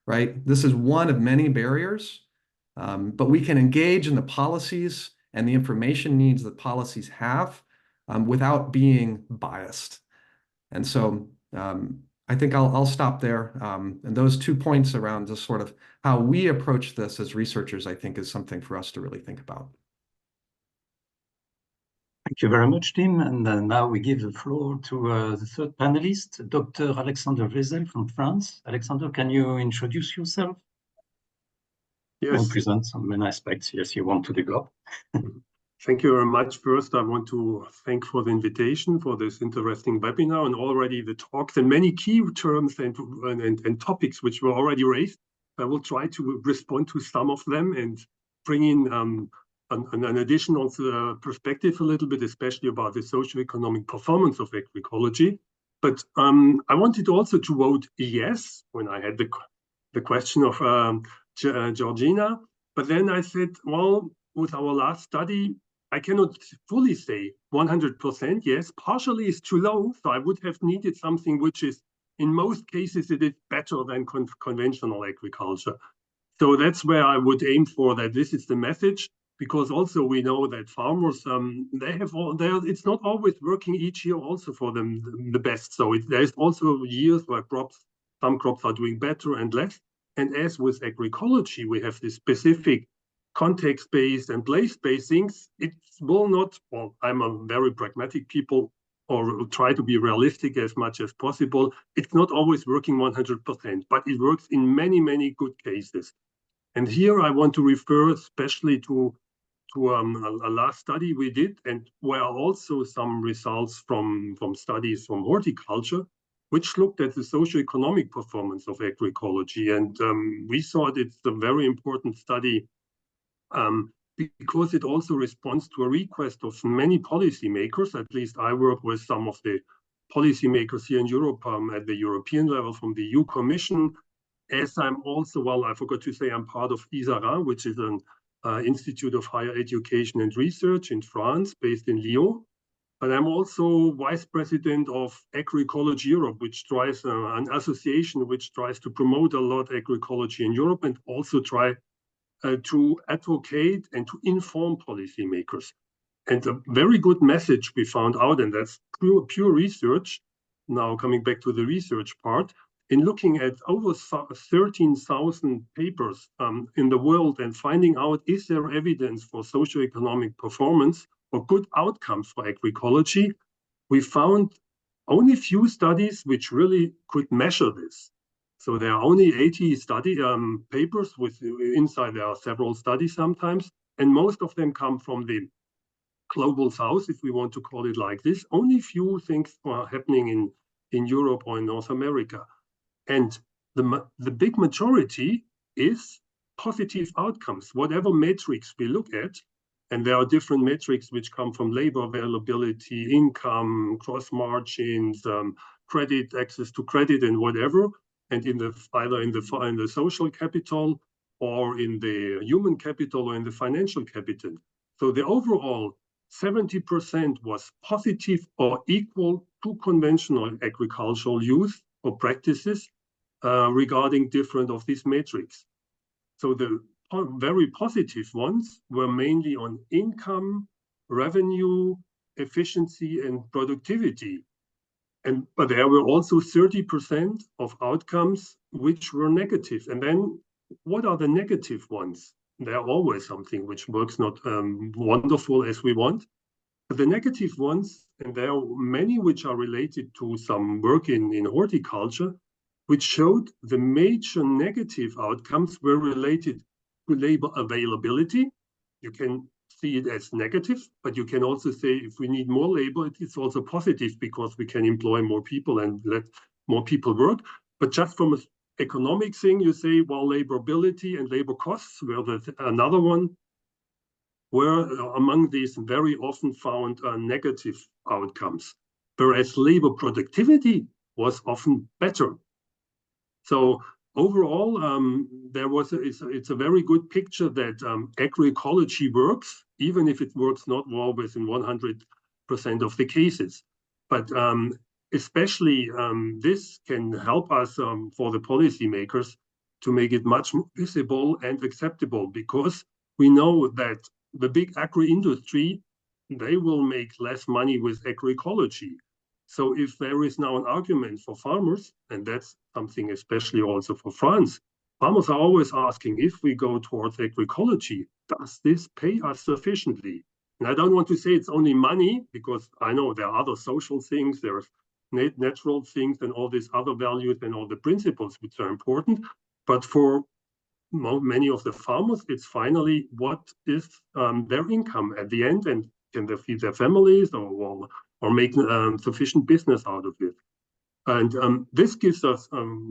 right? This is one of many barriers, but we can engage in the policies and the information needs that policies have without being biased. And so I think I'll stop there. And those 2 points around just sort of how we approach this as researchers, I think, is something for us to really think about. Thank you very much, Tim. And now we give the floor to the third panelist, Dr. Alexander Wezel from France. Alexander, can you introduce yourself? Yes. And present some main aspects, yes, you want to develop. Thank you very much. First, I want to thank for the invitation for this interesting webinar and already the talks and many key terms and topics which were already raised. I will try to respond to some of them and bring in an additional perspective a little bit, especially about the socioeconomic performance of agroecology. But I wanted also to vote yes when I had the question of Georgina. But then I said, well, with our last study, I cannot fully say 100% yes. Partially is too low, so I would have needed something which is, in most cases, it is better than conventional agriculture. So that's where I would aim for, that this is the message, because also we know that farmers, it's not always working each year also for them the best. So there's also years where some crops are doing better and less. And as with agroecology, we have this specific context-based and place-based things. It will not, well, I'm a very pragmatic people, or try to be realistic as much as possible. It's not always working 100%, but it works in many, many good cases. And here I want to refer especially to a last study we did, and where are also some results from studies from horticulture, which looked at the socioeconomic performance of agroecology. And we thought it's a very important study because it also responds to a request of many policymakers. At least I work with some of the policymakers here in Europe at the European level from the EU Commission. As I'm also, well, I forgot to say, I'm part of ISARA, which is an Institute of Higher Education and Research in France, based in Lyon. But I'm also vice president of Agroecology Europe, which tries an association which tries to promote a lot agroecology in Europe and also try to advocate and to inform policymakers. And a very good message we found out, and that's pure research, now coming back to the research part, in looking at over 13,000 papers in the world and finding out, is there evidence for socioeconomic performance or good outcomes for agroecology, we found only few studies which really could measure this. So there are only 80 papers inside there are several studies sometimes, and most of them come from the global south, if we want to call it like this. Only few things are happening in Europe or in North America. And the big majority is positive outcomes, whatever metrics we look at. And there are different metrics which come from labor availability, income, cross margins, credit, access to credit, and whatever. And either in the social capital or in the human capital or in the financial capital. So the overall 70% was positive or equal to conventional agricultural use or practices regarding different of these metrics. So the very positive ones were mainly on income, revenue, efficiency and productivity. But there were also 30% of outcomes which were negative. And then what are the negative ones? There are always something which works not wonderful as we want. But the negative ones, and there are many which are related to some work in horticulture, which showed the major negative outcomes were related to labor availability. You can see it as negative, but you can also say if we need more labor, it's also positive because we can employ more people and let more people work. But just from an economic thing, you say, well, laborability and labor costs were another one, were among these very often found negative outcomes, whereas labor productivity was often better. So overall, it's a very good picture that agroecology works, even if it works not always in 100% of the cases. But especially this can help us for the policymakers to make it much more visible and acceptable, because we know that the big agro-industry, they will make less money with agroecology. So if there is now an argument for farmers, and that's something especially also for France, farmers are always asking, if we go towards agroecology, does this pay us sufficiently? And I don't want to say it's only money, because I know there are other social things, there's natural things and all these other values and all the principles which are important. But for many of the farmers, it's finally what is their income at the end, and can they feed their families or make sufficient business out of it. And this gives us,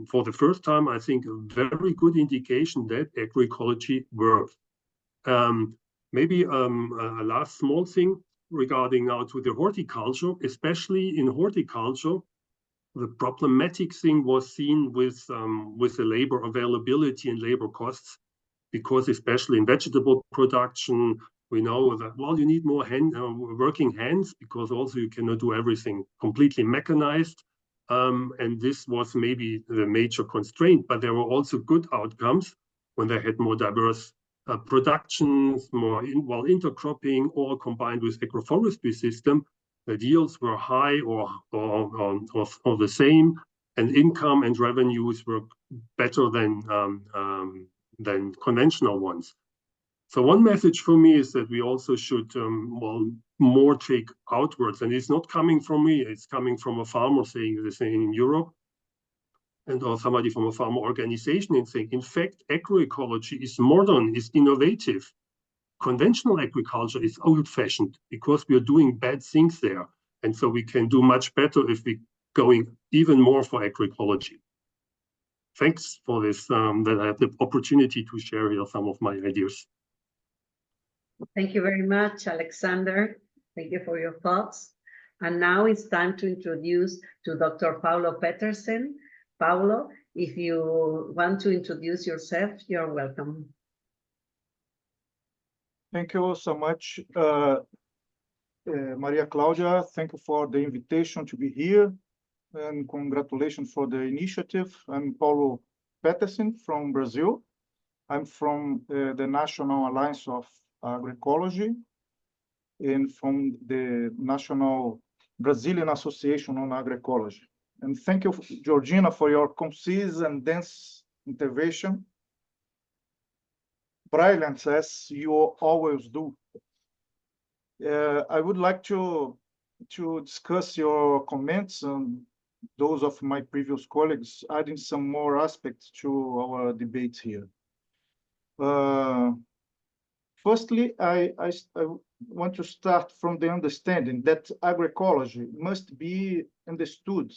for the first time, I think, a very good indication that agroecology works. Maybe a last small thing regarding now to the horticulture, especially in horticulture, the problematic thing was seen with the labor availability and labor costs, because especially in vegetable production, we know that, well, you need more working hands, because also you cannot do everything completely mechanized. And this was maybe the major constraint, but there were also good outcomes when they had more diverse productions, more intercropping, or combined with agroforestry system. The yields were high or the same, and income and revenues were better than conventional ones. So one message for me is that we also should more take outwards, and it's not coming from me, it's coming from a farmer saying the same in Europe, and or somebody from a farmer organization and saying, in fact, agroecology is modern, is innovative. Conventional agriculture is old-fashioned because we are doing bad things there. And so we can do much better if we're going even more for agroecology. Thanks for this, that I have the opportunity to share here some of my ideas. Thank you very much, Alexander. Thank you for your thoughts. And now it's time to introduce to Dr. Paulo Petersen. Paulo, if you want to introduce yourself, you're welcome. Thank you so much, Maria Claudia. Thank you for the invitation to be here, and congratulations for the initiative. I'm Paulo Petersen from Brazil. I'm from the National Alliance of Agroecology and from the National Brazilian Association on Agroecology. And thank you, Georgina, for your concise and dense intervention. Brilliant, as you always do. I would like to discuss your comments and those of my previous colleagues, adding some more aspects to our debate here. Firstly, I want to start from the understanding that agroecology must be understood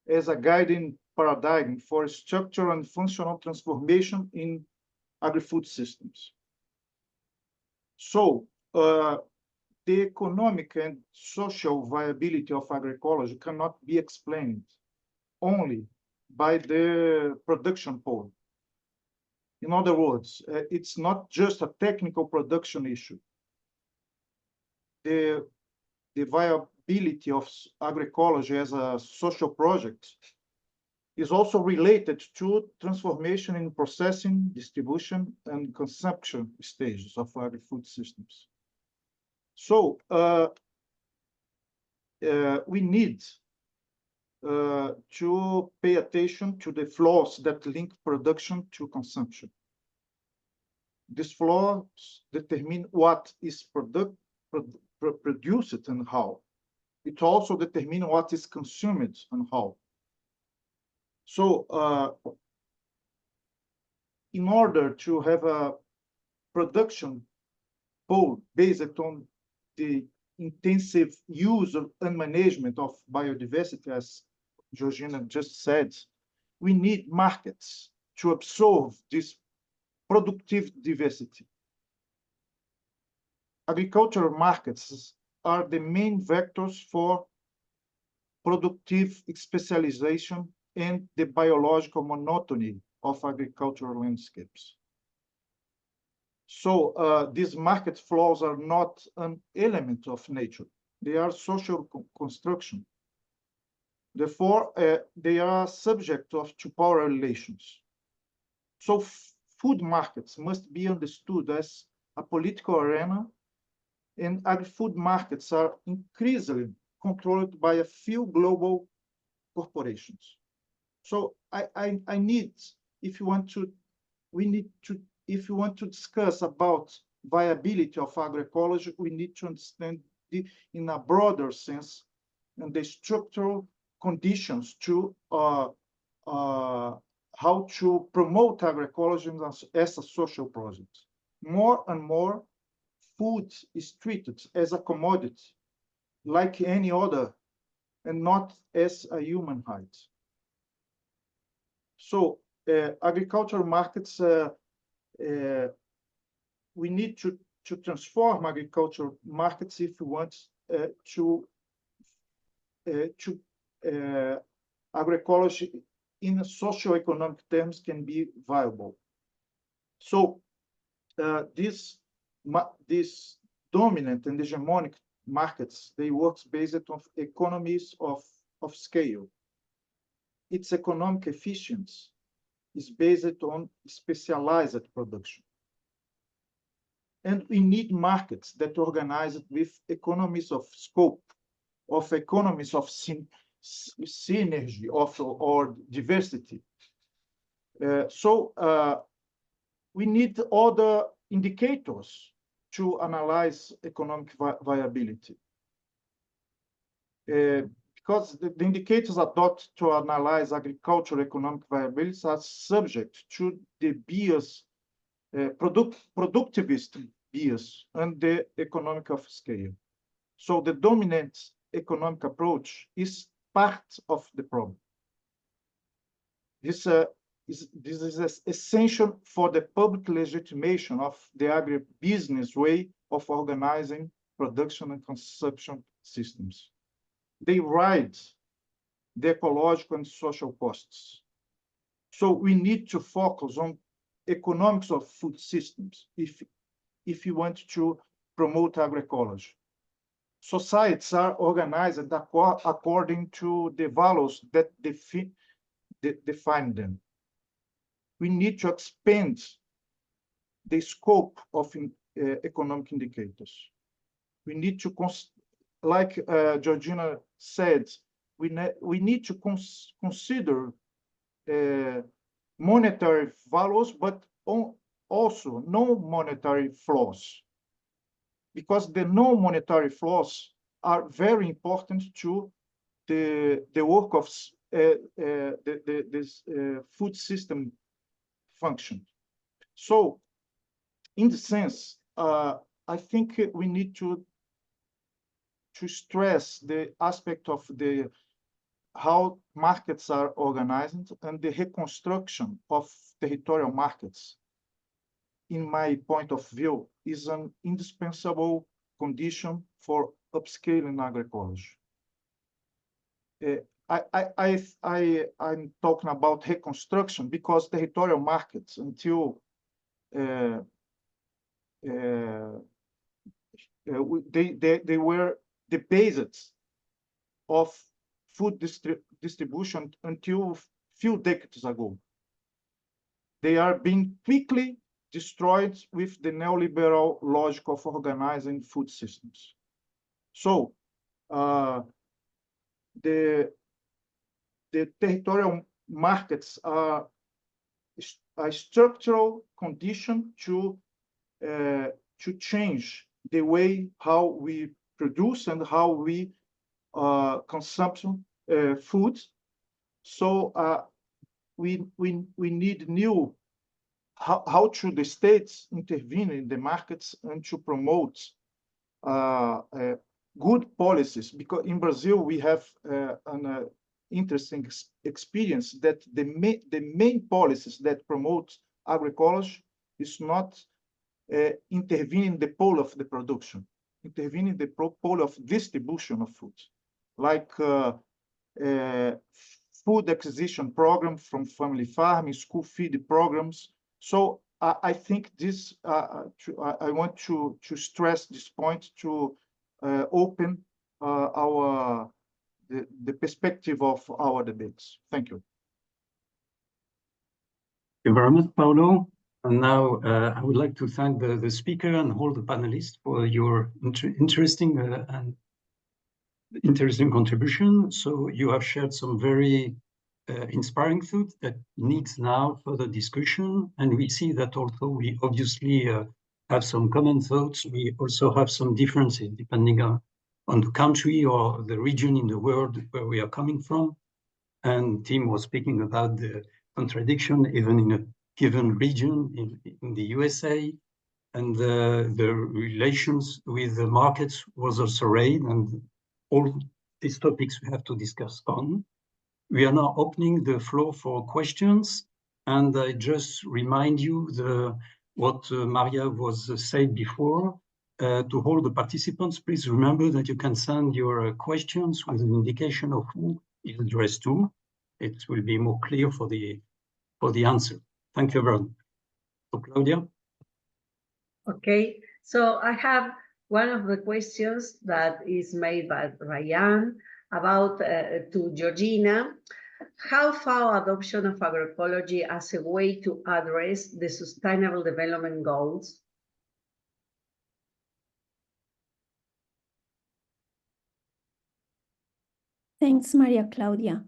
as a guiding paradigm for structural and functional transformation in agri-food systems. So the economic and social viability of agroecology cannot be explained only by the production pole. In other words, it's not just a technical production issue. The viability of agroecology as a social project is also related to transformation in processing, distribution, and consumption stages of agri-food systems. So we need to pay attention to the flaws that link production to consumption. These flaws determine what is produced and how. It also determines what is consumed and how. So in order to have a production pole based on the intensive use and management of biodiversity, as Georgina just said, we need markets to absorb this productive diversity. Agricultural markets are the main vectors for productive specialization and the biological monotony of agricultural landscapes. So these market flaws are not an element of nature. They are social construction. Therefore, they are subject to power relations. So food markets must be understood as a political arena, and agri-food markets are increasingly controlled by a few global corporations. So I need, if you want to, we need to, if you want to discuss about viability of agroecology, we need to understand in a broader sense and the structural conditions to how to promote agroecology as a social project. More and more, food is treated as a commodity, like any other, and not as a human right. So agricultural markets, we need to transform agricultural markets if we want agroecology in socio-economic terms can be viable. So these dominant and hegemonic markets, they work based on economies of scale. Its economic efficiency is based on specialized production. And we need markets that organize with economies of scope, of economies of synergy, or diversity. So we need other indicators to analyze economic viability. Because the indicators adopted to analyze agricultural economic viability are subject to the bias, productivist bias, and the economic of scale. So the dominant economic approach is part of the problem. This is essential for the public legitimation of the agribusiness way of organizing production and consumption systems. They ride the ecological and social costs. So we need to focus on economics of food systems if you want to promote agroecology. Societies are organized according to the values that define them. We need to expand the scope of economic indicators. We need to, like Georgina said, we need to consider monetary values, but also non-monetary flaws, because the non-monetary flaws are very important to the work of this food system function. So, in the sense, I think we need to stress the aspect of how markets are organized and the reconstruction of territorial markets, in my point of view, is an indispensable condition for upscaling agroecology. I'm talking about reconstruction because territorial markets, until they were the basis of food distribution until a few decades ago. They are being quickly destroyed with the neoliberal logic of organizing food systems. So the territorial markets are a structural condition to change the way how we produce and how we consume food. So we need new how should the states intervene in the markets and to promote good policies, because in Brazil we have an interesting experience that the main policies that promote agroecology is not intervening the pole of the production, intervening the pole of distribution of food, like food acquisition program from family farming, school feed programs. So I think this, I want to stress this point to open the perspective of our debates. Thank you. Thank you very much, Paulo. And now I would like to thank the speaker and all the panelists for your interesting contribution. So you have shared some very inspiring thoughts that needs now further discussion. And we see that although we obviously have some common thoughts, we also have some differences depending on the country or the region in the world where we are coming from. And Tim was speaking about the contradiction even in a given region in the USA, and the relations with the markets was also raised, and all these topics we have to discuss on. We are now opening the floor for questions, and I just remind you what Maria was said before. To all the participants, please remember that you can send your questions with an indication of who is addressed to. It will be more clear for the answer. Thank you very much. So, Claudia. Okay, so I have one of the questions that is made by Ryan about to Georgina. How far adoption of agroecology as a way to address the sustainable development goals? Thanks, Maria Claudia.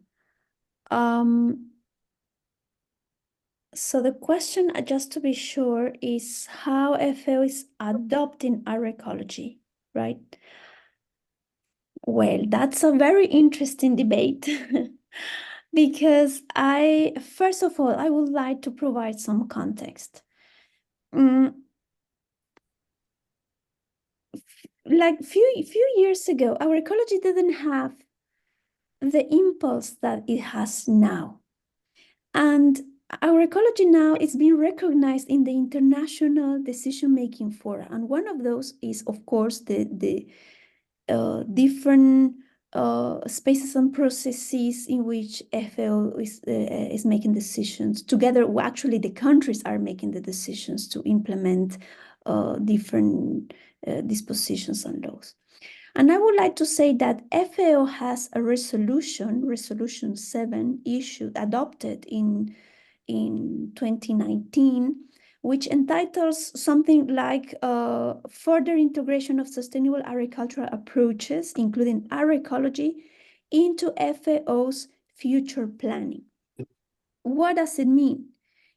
So the question, just to be sure, is how FAO is adopting agroecology, right? Well, that's a very interesting debate because first of all, I would like to provide some context. Like few years ago, agroecology didn't have the impulse that it has now. And agroecology now is being recognized in the international decision-making fora. And one of those is, of course, the different spaces and processes in which FAO is making decisions. Together, actually, the countries are making the decisions to implement different dispositions and laws. And I would like to say that FAO has a resolution 7 adopted in 2019, which entitles something like further integration of sustainable agricultural approaches, including agroecology, into FAO's future planning. What does it mean?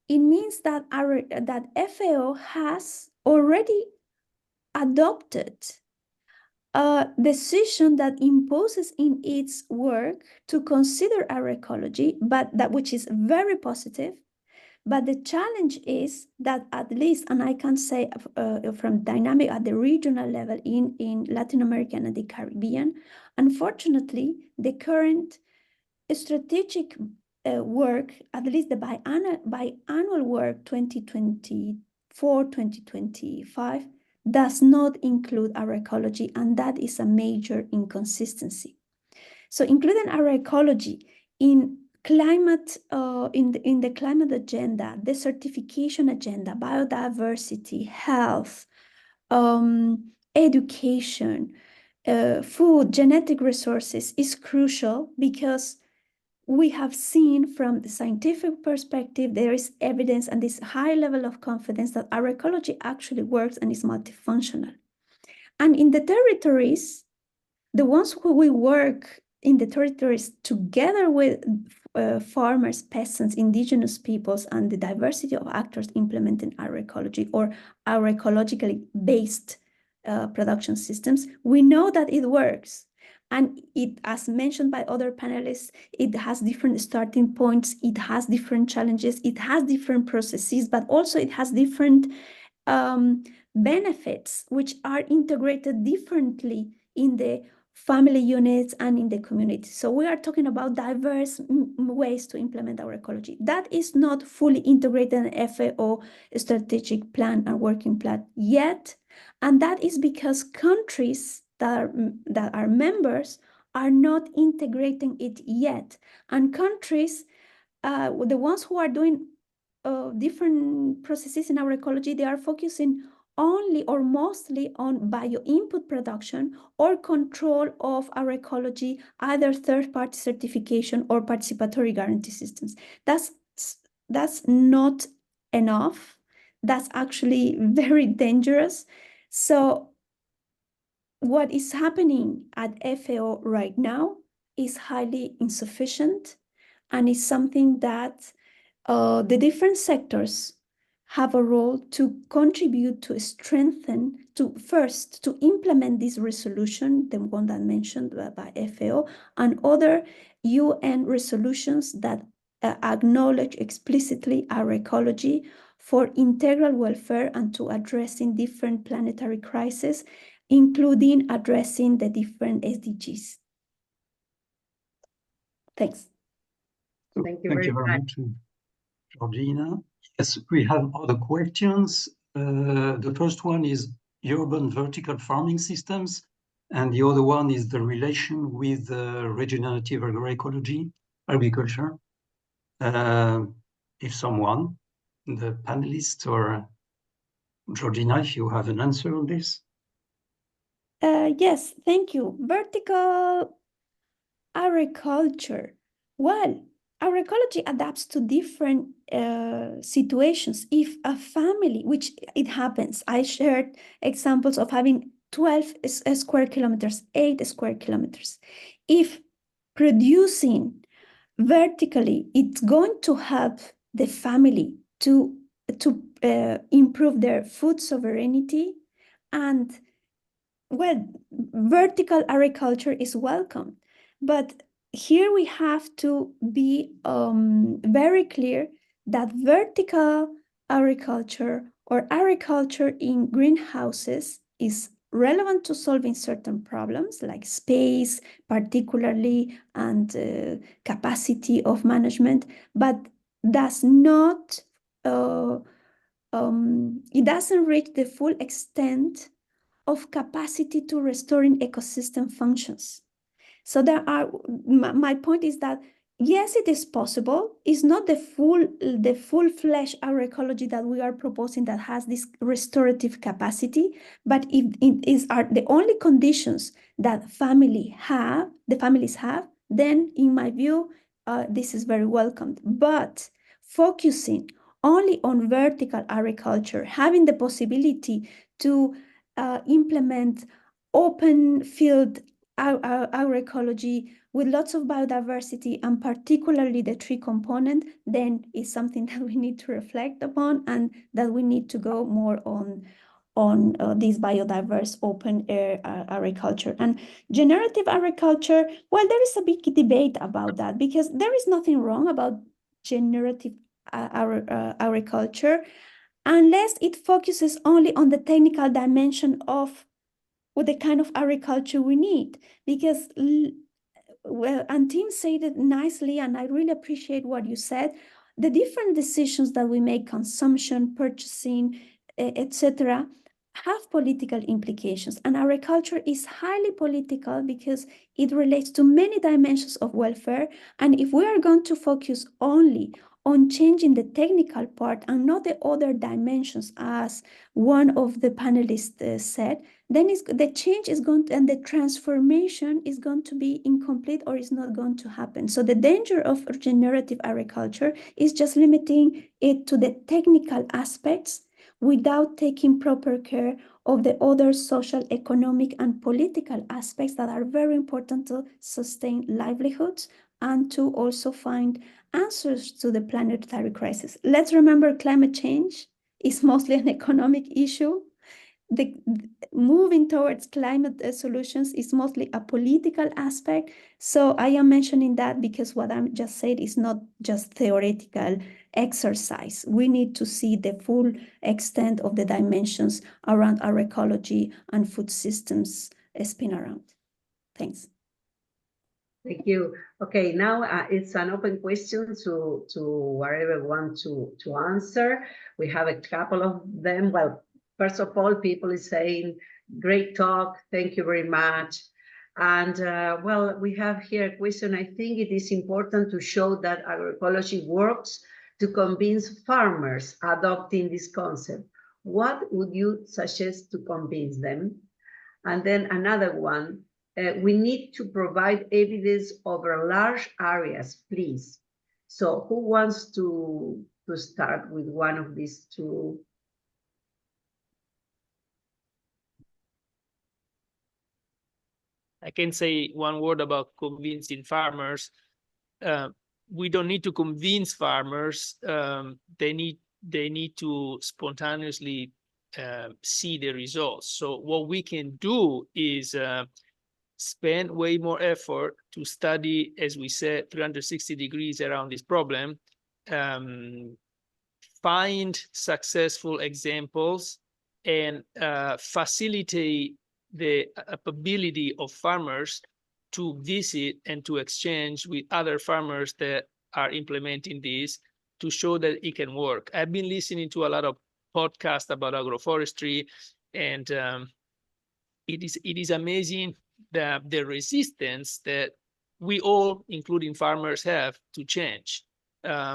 It means that FAO has already adopted a decision that imposes in its work to consider agroecology, but which is very positive. But the challenge is that at least, and I can say from dynamic at the regional level in Latin America and the Caribbean, unfortunately, the current strategic work, at least the biannual work 2024-2025, does not include agroecology, and that is a major inconsistency. So including agroecology in climate, in the climate agenda, the certification agenda, biodiversity, health, education, food, genetic resources is crucial because we have seen from the scientific perspective, there is evidence and this high level of confidence that agroecology actually works and is multifunctional. And in the territories, the ones who we work in the territories together with farmers, peasants, indigenous peoples, and the diversity of actors implementing agroecology or agroecologically based production systems, we know that it works. And it, as mentioned by other panelists, it has different starting points, it has different challenges, it has different processes, but also it has different benefits which are integrated differently in the family units and in the community. So we are talking about diverse ways to implement our ecology. That is not fully integrated in FAO strategic plan and working plan yet. And that is because countries that are members are not integrating it yet. And countries, the ones who are doing different processes in our ecology, they are focusing only or mostly on bio-input production or control of our ecology, either third-party certification or participatory guarantee systems. That's not enough. That's actually very dangerous. So what is happening at FAO right now is highly insufficient, and is something that the different sectors have a role to contribute to strengthen, to implement this resolution, the one that mentioned by FAO, and other UN resolutions that acknowledge explicitly agroecology for integral welfare and to addressing different planetary crises, including addressing the SDGs. Thanks. So Thank you thank very you very much. much, Georgina. Yes, we have other questions. The first one is urban vertical farming systems, and the other one is the relation with regenerative agroecology, agriculture. If someone, the panelists or Georgina, if you have an answer on this. Yes, thank you. Vertical agriculture. Well, agroecology adapts to different situations. If a family, which it happens, I shared examples of having 12 square kilometers, 8 square kilometers. If producing vertically, it's going to help the family to improve their food sovereignty, and well, vertical agriculture is welcome. But here we have to be very clear that vertical agriculture or agriculture in greenhouses is relevant to solving certain problems like space, particularly, and capacity of management, but does not, it doesn't reach the full extent of capacity to restoring ecosystem functions. So there are, my point is that yes, it is possible. It's not the full-fledged agroecology that we are proposing that has this restorative capacity, but if it are the only conditions that the families have, then in my view, this is very welcomed. But focusing only on vertical agriculture, having the possibility to implement open field agroecology with lots of biodiversity, and particularly the tree component, then is something that we need to reflect upon, and that we need to go more on this biodiverse open air agriculture. And generative agriculture, well, there is a big debate about that, because there is nothing wrong about generative agriculture unless it focuses only on the technical dimension of what the kind of agriculture we need. Because, well, and Tim said it nicely, and I really appreciate what you said, the different decisions that we make, consumption, purchasing, etc., have political implications. And agriculture is highly political because it relates to many dimensions of welfare. And if we are going to focus only on changing the technical part and not the other dimensions, as one of the panelists said, then the change is going to, and the transformation is going to be incomplete or is not going to happen. So the danger of regenerative agriculture is just limiting it to the technical aspects without taking proper care of the other social, economic, and political aspects that are very important to sustain livelihoods and to also find answers to the planetary crisis. Let's remember climate change is mostly an economic issue. The moving towards climate solutions is mostly a political aspect. So I am mentioning that because what I'm just said is not just theoretical exercise. We need to see the full extent of the dimensions around our ecology and food systems spin around. Thanks. Thank you. Okay, now it's an open question to whoever want to answer. We have a couple of them. Well, first of all, people is saying, great talk, thank you very much. And well, we have here a question. I think it is important to show that agroecology works to convince farmers adopting this concept. What would you suggest to convince them? And then another one, we need to provide evidence over large areas, please. So who wants to start with one of these two? I can say one word about convincing farmers. We don't need to convince farmers. They need to spontaneously see the results. So what we can do is spend way more effort to study, as we said, 360 degrees around this problem, find successful examples, and facilitate the ability of farmers to visit and to exchange with other farmers that are implementing this to show that it can work. I've been listening to a lot of podcasts about agroforestry, and it is amazing the resistance that we all, including farmers, have to change.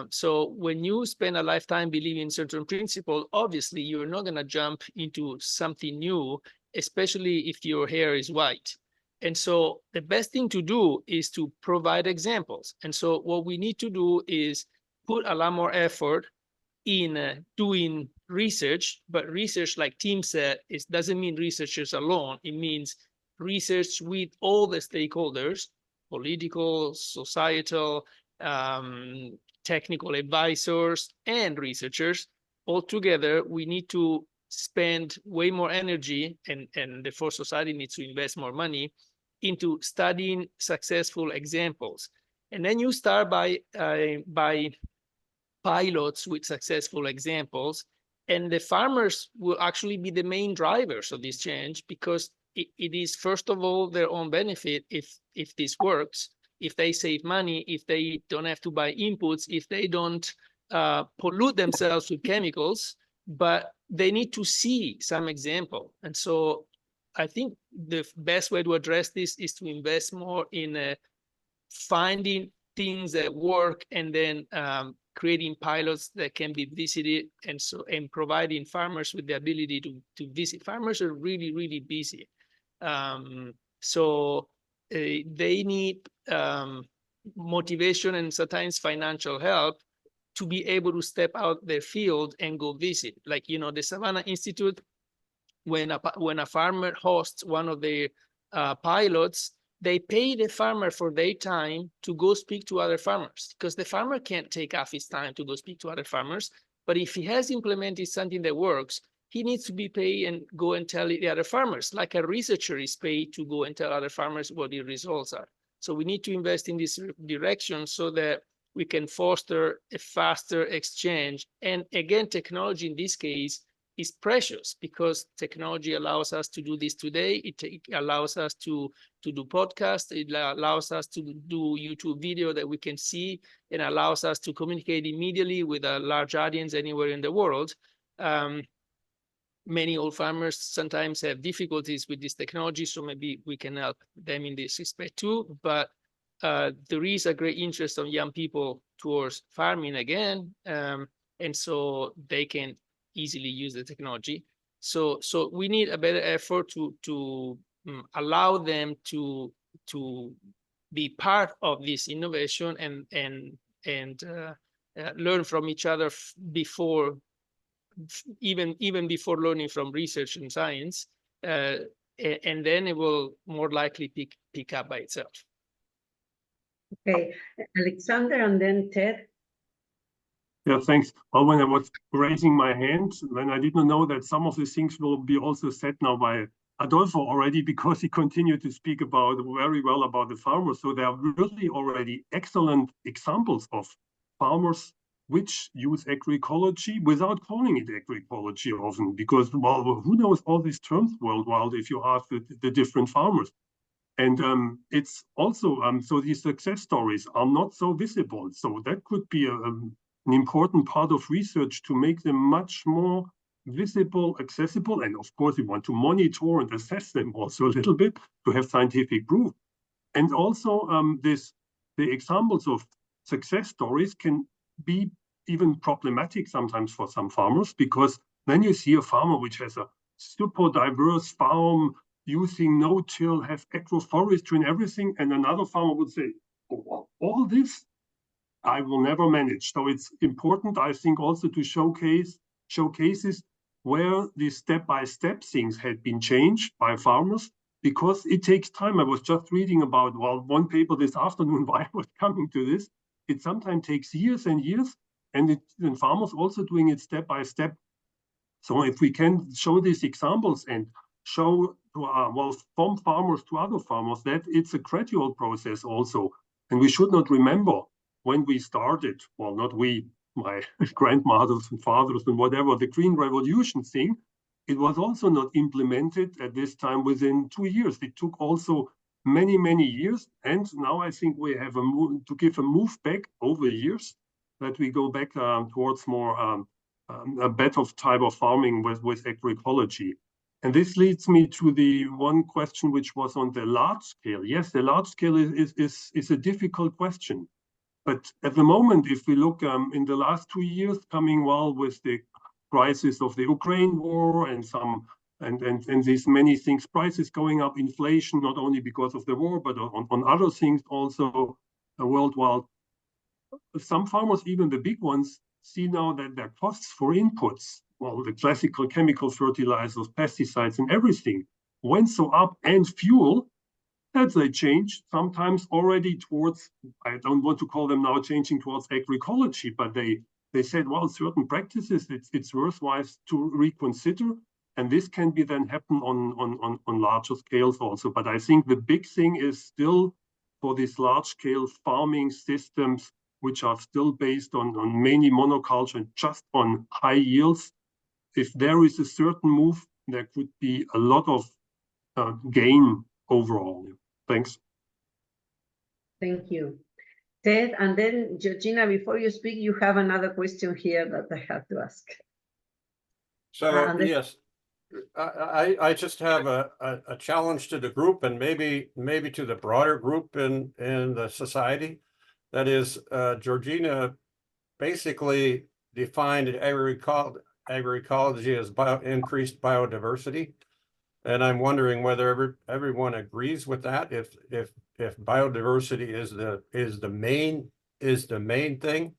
So when you spend a lifetime believing in certain principles, obviously you're not going to jump into something new, especially if your hair is white. And so the best thing to do is to provide examples. And so what we need to do is put a lot more effort in doing research, but research, like Tim said, it doesn't mean researchers alone. It means research with all the stakeholders, political, societal, technical advisors, and researchers. All together, we need to spend way more energy, and therefore society needs to invest more money into studying successful examples. And then you start by pilots with successful examples, and the farmers will actually be the main drivers of this change, because it is, first of all, their own benefit if this works, if they save money, if they don't have to buy inputs, if they don't pollute themselves with chemicals, but they need to see some example. And so I think the best way to address this is to invest more in finding things that work, and then creating pilots that can be visited, and providing farmers with the ability to visit. Farmers are really, really busy. So they need motivation and sometimes financial help to be able to step out their field and go visit. Like, the Savannah Institute, when a farmer hosts one of their pilots, they pay the farmer for their time to go speak to other farmers, because the farmer can't take off his time to go speak to other farmers. But if he has implemented something that works, he needs to be paid and go and tell the other farmers, like a researcher is paid to go and tell other farmers what the results are. So we need to invest in this direction so that we can foster a faster exchange. And again, technology in this case is precious, because technology allows us to do this today. It allows us to do podcasts. It allows us to do YouTube video that we can see, and allows us to communicate immediately with a large audience anywhere in the world. Many old farmers sometimes have difficulties with this technology, so maybe we can help them in this respect too. But there is a great interest of young people towards farming again, and so they can easily use the technology. So we need a better effort to allow them to be part of this innovation, and learn from each other before even before learning from research and science, and then it will more likely pick up by itself. Okay, Alexander and then Ted. Yeah, thanks. Well, when I was raising my hand, then I didn't know that some of the things will be also said now by Adolfo already, because he continued to speak about very well about the farmers. So there are really already excellent examples of farmers which use agroecology without calling it agroecology often, because, well, who knows all these terms worldwide if you ask the different farmers. And it's also, so these success stories are not so visible. So that could be an important part of research to make them much more visible, accessible. And of course, we want to monitor and assess them also a little bit to have scientific proof. And also the examples of success stories can be even problematic sometimes for some farmers, because then you see a farmer which has a super diverse farm, using no-till, have agroforestry and everything, and another farmer would say, oh, all this I will never manage. So it's important, I think, also to showcases where these step-by-step things had been changed by farmers, because it takes time. I was just reading about, well, one paper this afternoon why I was coming to this. It sometimes takes years and years, and farmers also doing it step by step. So if we can show these examples and show to well, from farmers to other farmers, that it's a gradual process also. And we should not remember when we started, well, not we, my grandmothers and fathers and whatever, the Green Revolution thing, it was also not implemented at this time within 2 years. It took also many, many years. And now I think we have to give a move back over years, that we go back towards more a better type of farming with agroecology. And this leads me to the one question which was on the large scale. Yes, the large scale is a difficult question. But at the moment, if we look in the last 2 years, coming well with the crisis of the Ukraine war and and these many things, prices going up, inflation, not only because of the war, but on other things also worldwide. Some farmers, even the big ones, see now that their costs for inputs, well, the classical chemical fertilizers, pesticides, and everything went so up, and fuel, that they changed sometimes already towards, I don't want to call them now changing towards agroecology, but they said, well, certain practices, it's worthwhile to reconsider. And this can be then happen on larger scales also. But I think the big thing is still for these large scale farming systems, which are still based on mainly monoculture and just on high yields. If there is a certain move, there could be a lot of gain overall. Thanks. Thank you, Ted. And then Georgina, before you speak, you have another question here that I have to ask. So yes, I just have a challenge to the group, and maybe to the broader group in the society. That is, Georgina basically defined agroecology as increased biodiversity. And I'm wondering whether everyone agrees with that. If biodiversity is the main thing,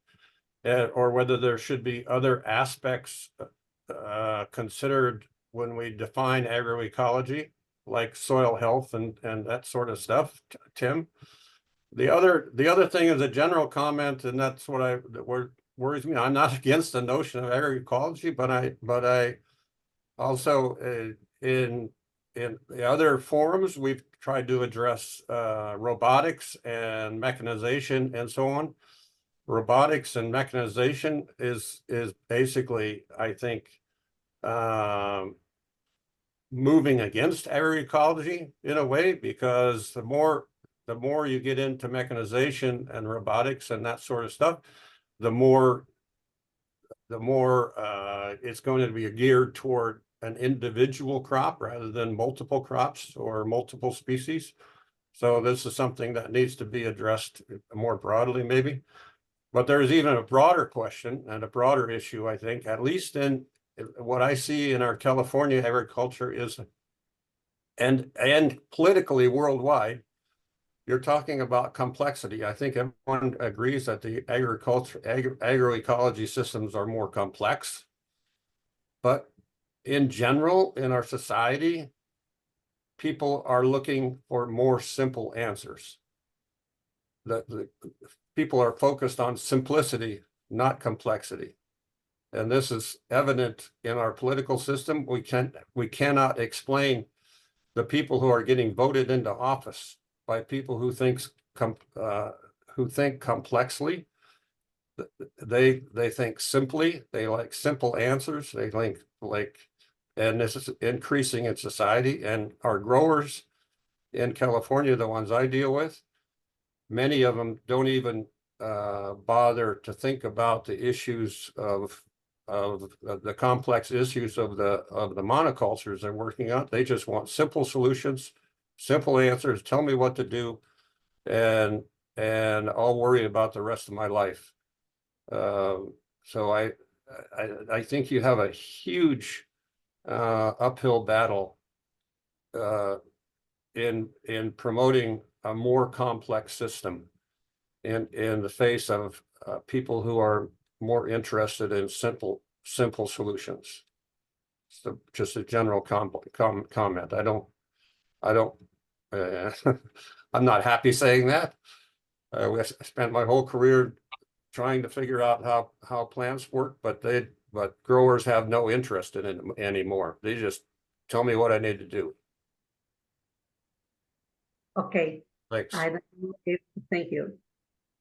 or whether there should be other aspects considered when we define agroecology, like soil health and that sort of stuff. Tim, the other thing is a general comment, and that's what worries me. I'm not against the notion of agroecology, but I also in the other forums, we've tried to address robotics and mechanization and so on. Robotics and mechanization is basically, I think, moving against agroecology in a way, because the more you get into mechanization and robotics and that sort of stuff, the more it's going to be geared toward an individual crop rather than multiple crops or multiple species. So this is something that needs to be addressed more broadly, maybe. But there's even a broader question and a broader issue, I think, at least in what I see in our California agriculture is, and politically worldwide, you're talking about complexity. I think everyone agrees that the agroecology systems are more complex. But in general, in our society, people are looking for more simple answers. The people are focused on simplicity, not complexity. And this is evident in our political system. We cannot explain the people who are getting voted into office by people who think complexly. They think simply. They like simple answers. They think and this is increasing in society. And our growers in California, the ones I deal with, many of them don't even bother to think about the issues of the complex issues of the monocultures they're working on. They just want simple solutions, simple answers. Tell me what to do, and I'll worry about the rest of my life. So I think you have a huge uphill battle in promoting a more complex system in the face of people who are more interested in simple solutions. So just a general comment. I'm not happy saying that. I spent my whole career trying to figure out how plants work, but growers have no interest in it anymore. They just tell me what I need to do. Okay. Thanks. Thank you.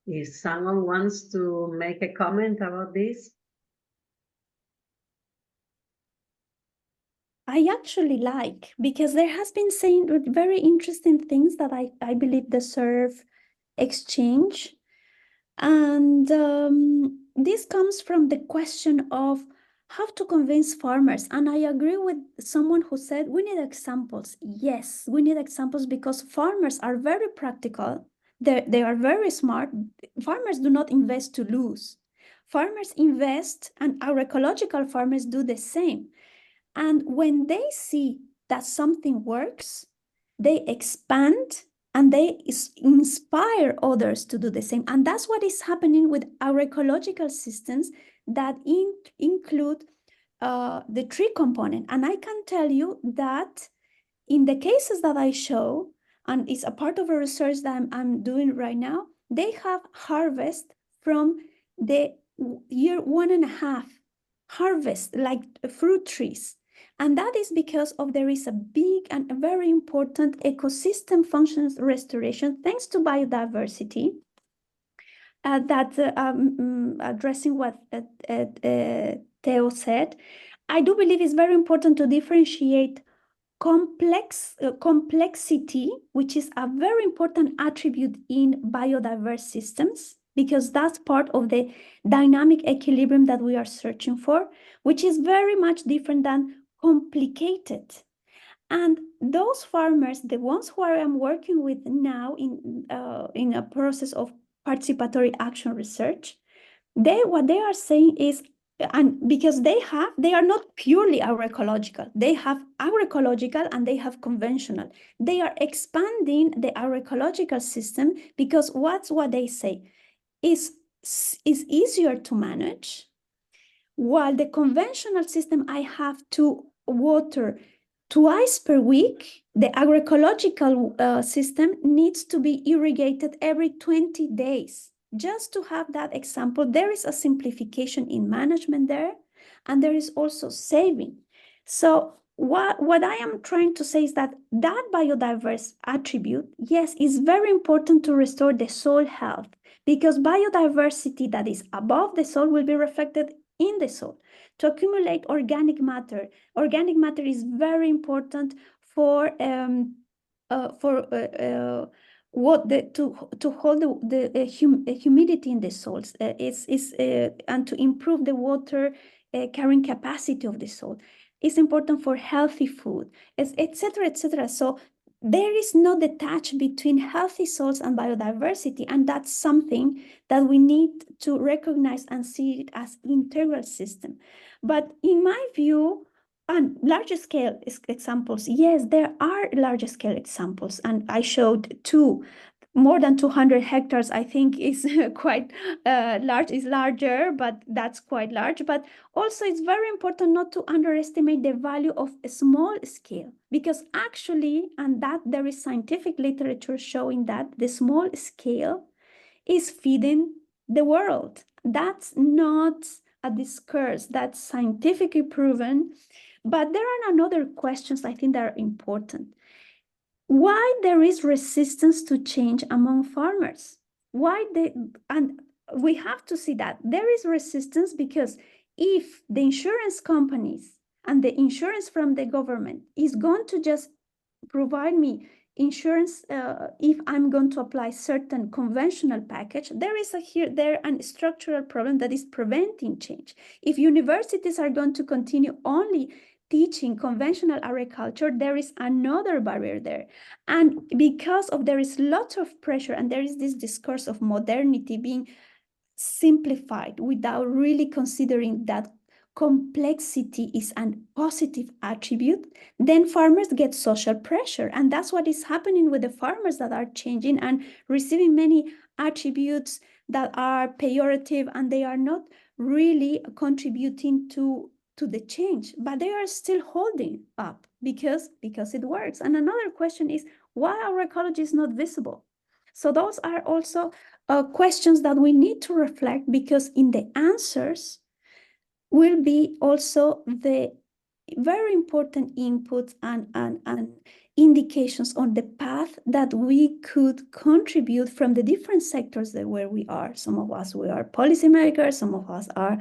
If someone wants to make a comment about this. I actually like, because there has been saying very interesting things that I believe deserve exchange. And this comes from the question of how to convince farmers. And I agree with someone who said we need examples. Yes, we need examples because farmers are very practical. They are very smart. Farmers do not invest to lose. Farmers invest, and agroecological farmers do the same. And when they see that something works, they expand and they inspire others to do the same. And that's what is happening with agroecological systems that include the tree component. And I can tell you that in the cases that I show, and it's a part of a research that I'm doing right now, they have harvest from the year 1.5 harvest, like fruit trees. And that is because there is a big and a very important ecosystem functions restoration, thanks to biodiversity, addressing what Theo said. I do believe it's very important to differentiate complexity, which is a very important attribute in biodiverse systems, because that's part of the dynamic equilibrium that we are searching for, which is very much different than complicated. And those farmers, the ones who I am working with now in a process of participatory action research, what they are saying is, and because they are not purely agroecological, they have agroecological and they have conventional. They are expanding the agroecological system because what they say is easier to manage, while the conventional system I have to water twice per week. The agroecological system needs to be irrigated every 20 days. Just to have that example, there is a simplification in management there, and there is also saving. So what I am trying to say is that biodiverse attribute, yes, is very important to restore the soil health, because biodiversity that is above the soil will be reflected in the soil to accumulate organic matter. Organic matter is very important to hold the humidity in the soils, and to improve the water carrying capacity of the soil. It's important for healthy food, etc., etc. So there is no detach between healthy soils and biodiversity, and that's something that we need to recognize and see it as integral system. But in my view, and larger scale examples, yes, there are larger scale examples, and I showed two. more than 200 hectares, I think, is quite large, is larger, but that's quite large. But also it's very important not to underestimate the value of a small scale, because actually, and that there is scientific literature showing that the small scale is feeding the world. That's not a discourse, that's scientifically proven. But there are another questions I think that are important. Why there is resistance to change among farmers? And we have to see that there is resistance because if the insurance companies and the insurance from the government is going to just provide me insurance if I'm going to apply certain conventional package, there is a structural problem that is preventing change. If universities are going to continue only teaching conventional agriculture, there is another barrier there. And because of there is lots of pressure and there is this discourse of modernity being simplified without really considering that complexity is a positive attribute, then farmers get social pressure. And that's what is happening with the farmers that are changing and receiving many attributes that are pejorative, and they are not really contributing to the change, but they are still holding up because it works. And another question is why agroecology is not visible. So those are also questions that we need to reflect, because in the answers will be also the very important inputs and indications on the path that we could contribute from the different sectors where we are. Some of us, we are policymakers, some of us are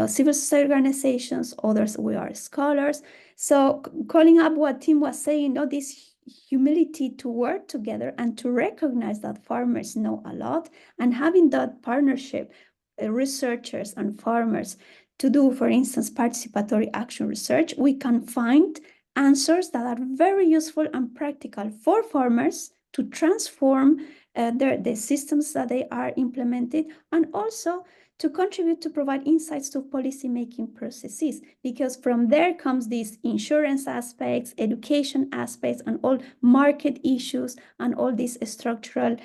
civil society organizations, others we are scholars. So calling up what Tim was saying, this humility to work together and to recognize that farmers know a lot, and having that partnership, researchers and farmers, to do, for instance, participatory action research, we can find answers that are very useful and practical for farmers to transform the systems that they are implemented, and also to contribute to provide insights to policy-making processes, because from there comes these insurance aspects, education aspects, and all market issues, and all these structural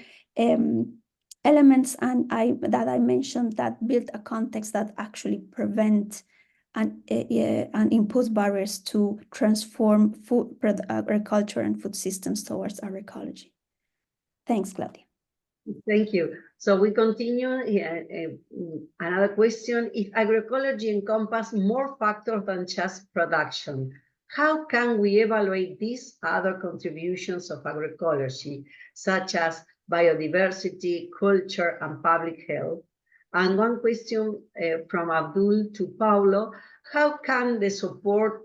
elements that I mentioned that build a context that actually prevent and impose barriers to transform food agriculture and food systems towards agroecology. Thanks, Claudia. Thank you. So we continue. Another question: if agroecology encompasses more factors than just production, how can we evaluate these other contributions of agroecology, such as biodiversity, culture, and public health? And one question from Abdul to Paulo: how can they support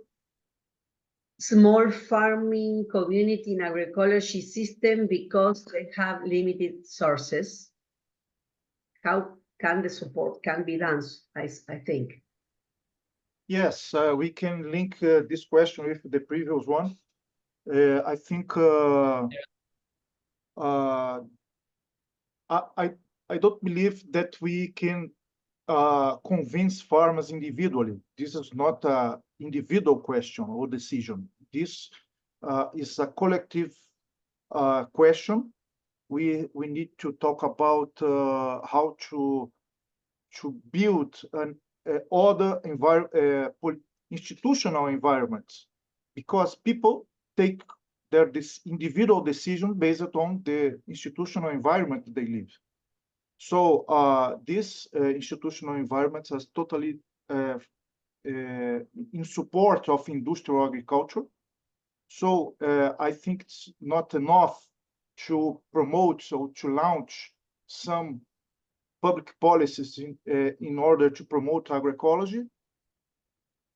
small farming community in agroecology system because they have limited sources? How can the support can be done, I think? Yes, we can link this question with the previous one. I think I don't believe that we can convince farmers individually. This is not an individual question or decision. This is a collective question. We need to talk about how to build an other institutional environments, because people take their individual decision based on the institutional environment they live. So this institutional environment is totally in support of industrial agriculture. So I think it's not enough to promote or to launch some public policies in order to promote agroecology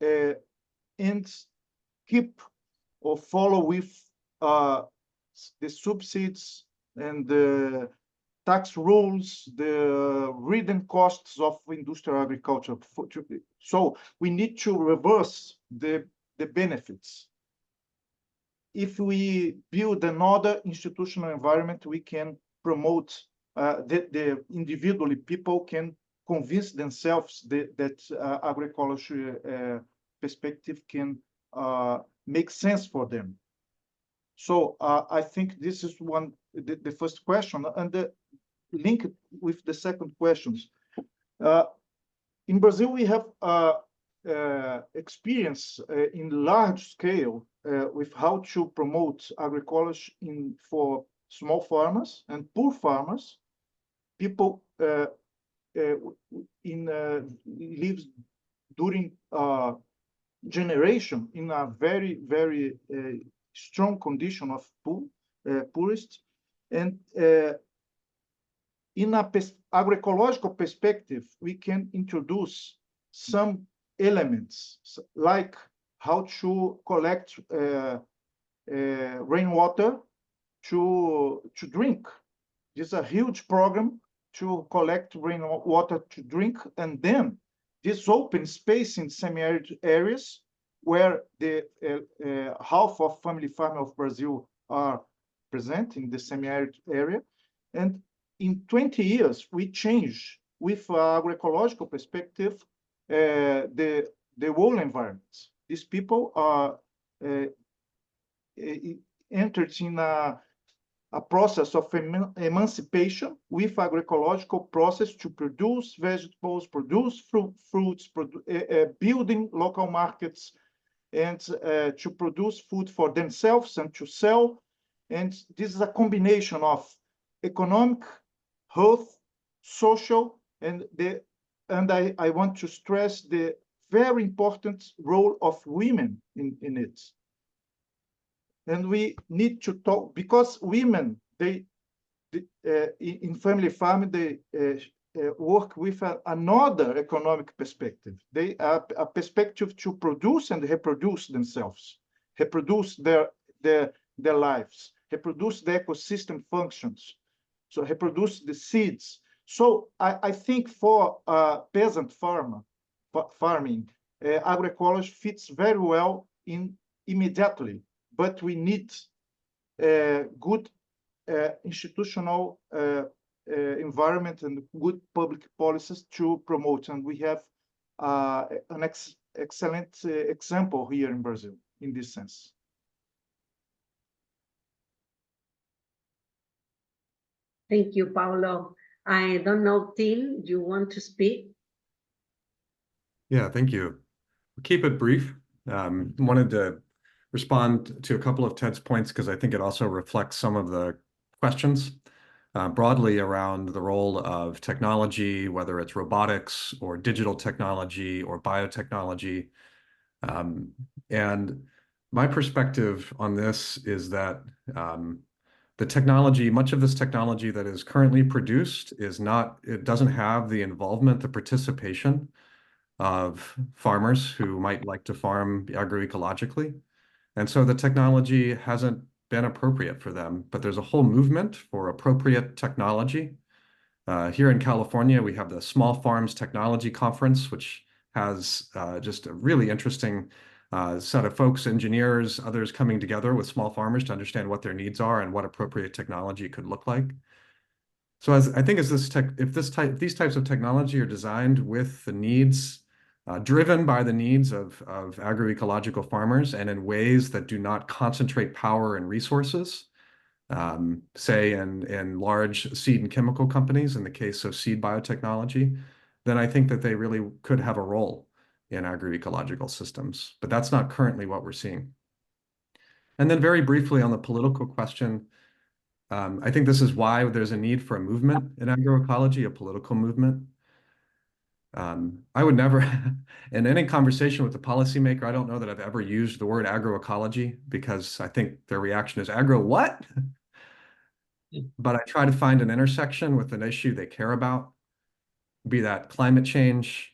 and keep or follow with the subsidies and the tax rules, the hidden costs of industrial agriculture. So we need to reverse the benefits. If we build another institutional environment, we can promote the individually people can convince themselves that agroecology perspective can make sense for them. So I think this is the first question, and the link with the second questions. In Brazil, we have experience in large scale with how to promote agroecology for small farmers and poor farmers. People lives during generation in a very, very strong condition of poorest, and in a agroecological perspective, we can introduce some elements like how to collect rainwater to drink. This is a huge program to collect rainwater to drink, and then this open space in semi-arid areas where the half of family farmers of Brazil are present in the semi-arid area. And in 20 years, we change with agroecological perspective the whole environment. These people are entered in a process of emancipation with agroecological process to produce vegetables, produce fruits, building local markets, and to produce food for themselves and to sell. And this is a combination of economic, health, social, and I want to stress the very important role of women in it. And we need to talk, because women, they in family farming, they work with another economic perspective. They are a perspective to produce and reproduce themselves, reproduce their lives, reproduce the ecosystem functions, so reproduce the seeds. So I think for peasant farming, agroecology fits very well immediately. But we need good institutional environment and good public policies to promote. And we have an excellent example here in Brazil in this sense. Thank you, Paulo. I don't know, Till, do you want to speak? Yeah, thank you. We'll keep it brief. Wanted to respond to a couple of Ted's points because I think it also reflects some of the questions broadly around the role of technology, whether it's robotics or digital technology or biotechnology. And my perspective on this is that the technology, much of this technology that is currently produced it doesn't have the involvement, the participation of farmers who might like to farm agroecologically. And so the technology hasn't been appropriate for them, but there's a whole movement for appropriate technology. Here in California, we have the Small Farms Technology Conference, which has just a really interesting set of folks, engineers, others coming together with small farmers to understand what their needs are and what appropriate technology could look like. So if these types of technology are designed with the needs, driven by the needs of agroecological farmers and in ways that do not concentrate power and resources, say in large seed and chemical companies, in the case of seed biotechnology, then I think that they really could have a role in agroecological systems. But that's not currently what we're seeing. And then very briefly on the political question, I think this is why there's a need for a movement in agroecology, a political movement. I would never, in any conversation with a policymaker, I don't know that I've ever used the word agroecology because I think their reaction is agro what? But I try to find an intersection with an issue they care about, be that climate change,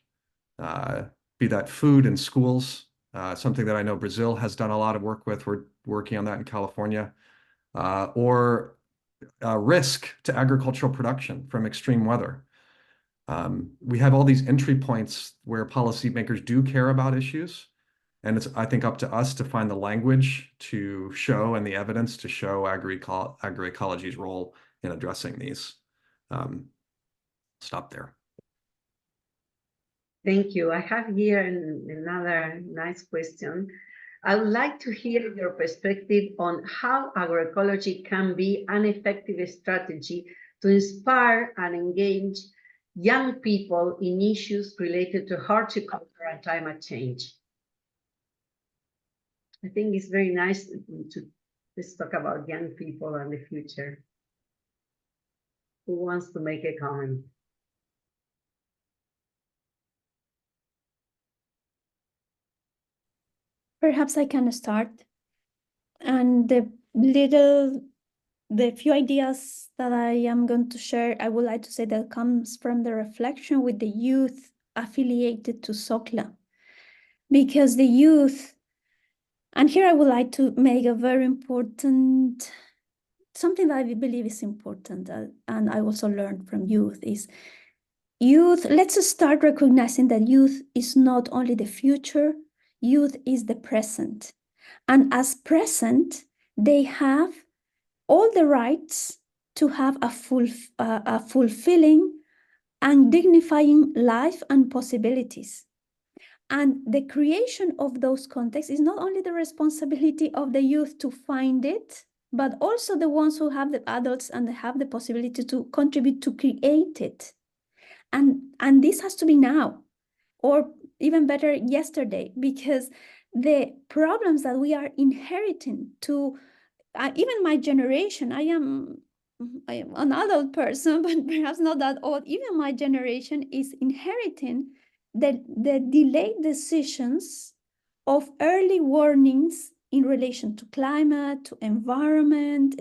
be that food in schools, something that I know Brazil has done a lot of work with. We're working on that in California, or risk to agricultural production from extreme weather. We have all these entry points where policymakers do care about issues, and it's, I think, up to us to find the language to show and the evidence to show agroecology's role in addressing these. Stop there. Thank you. I have here another nice question. I would like to hear your perspective on how agroecology can be an effective strategy to inspire and engage young people in issues related to horticulture and climate change. I think it's very nice to let's talk about young people and the future. Who wants to make a comment? Perhaps I can start. And the few ideas that I am going to share, I would like to say that comes from the reflection with the youth affiliated to SOCLA. Because the youth, and here I would like to make a very important, something that I believe is important, and I also learned from youth is, let's start recognizing that youth is not only the future, youth is the present. And as present, they have all the rights to have a fulfilling and dignifying life and possibilities. And the creation of those contexts is not only the responsibility of the youth to find it, but also the ones who have the adults and have the possibility to contribute to create it. And this has to be now, or even better, yesterday, because the problems that we are inheriting to even my generation, I am an adult person, but perhaps not that old. Even my generation is inheriting the delayed decisions of early warnings in relation to climate, to environment,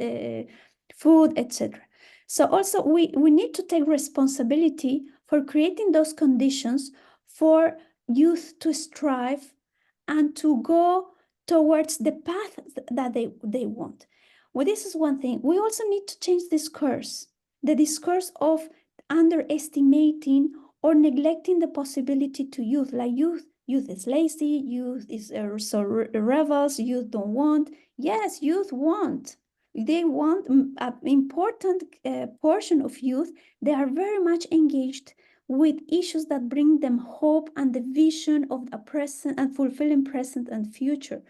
food, etc. So also we need to take responsibility for creating those conditions for youth to strive and to go towards the path that they want. Well, this is one thing. We also need to change discourse, the discourse of underestimating or neglecting the possibility to youth, like youth is lazy, youth is so rebels, youth don't want. Yes, youth want. They want an important portion of youth. They are very much engaged with issues that bring them hope and the vision of a present and fulfilling present and future.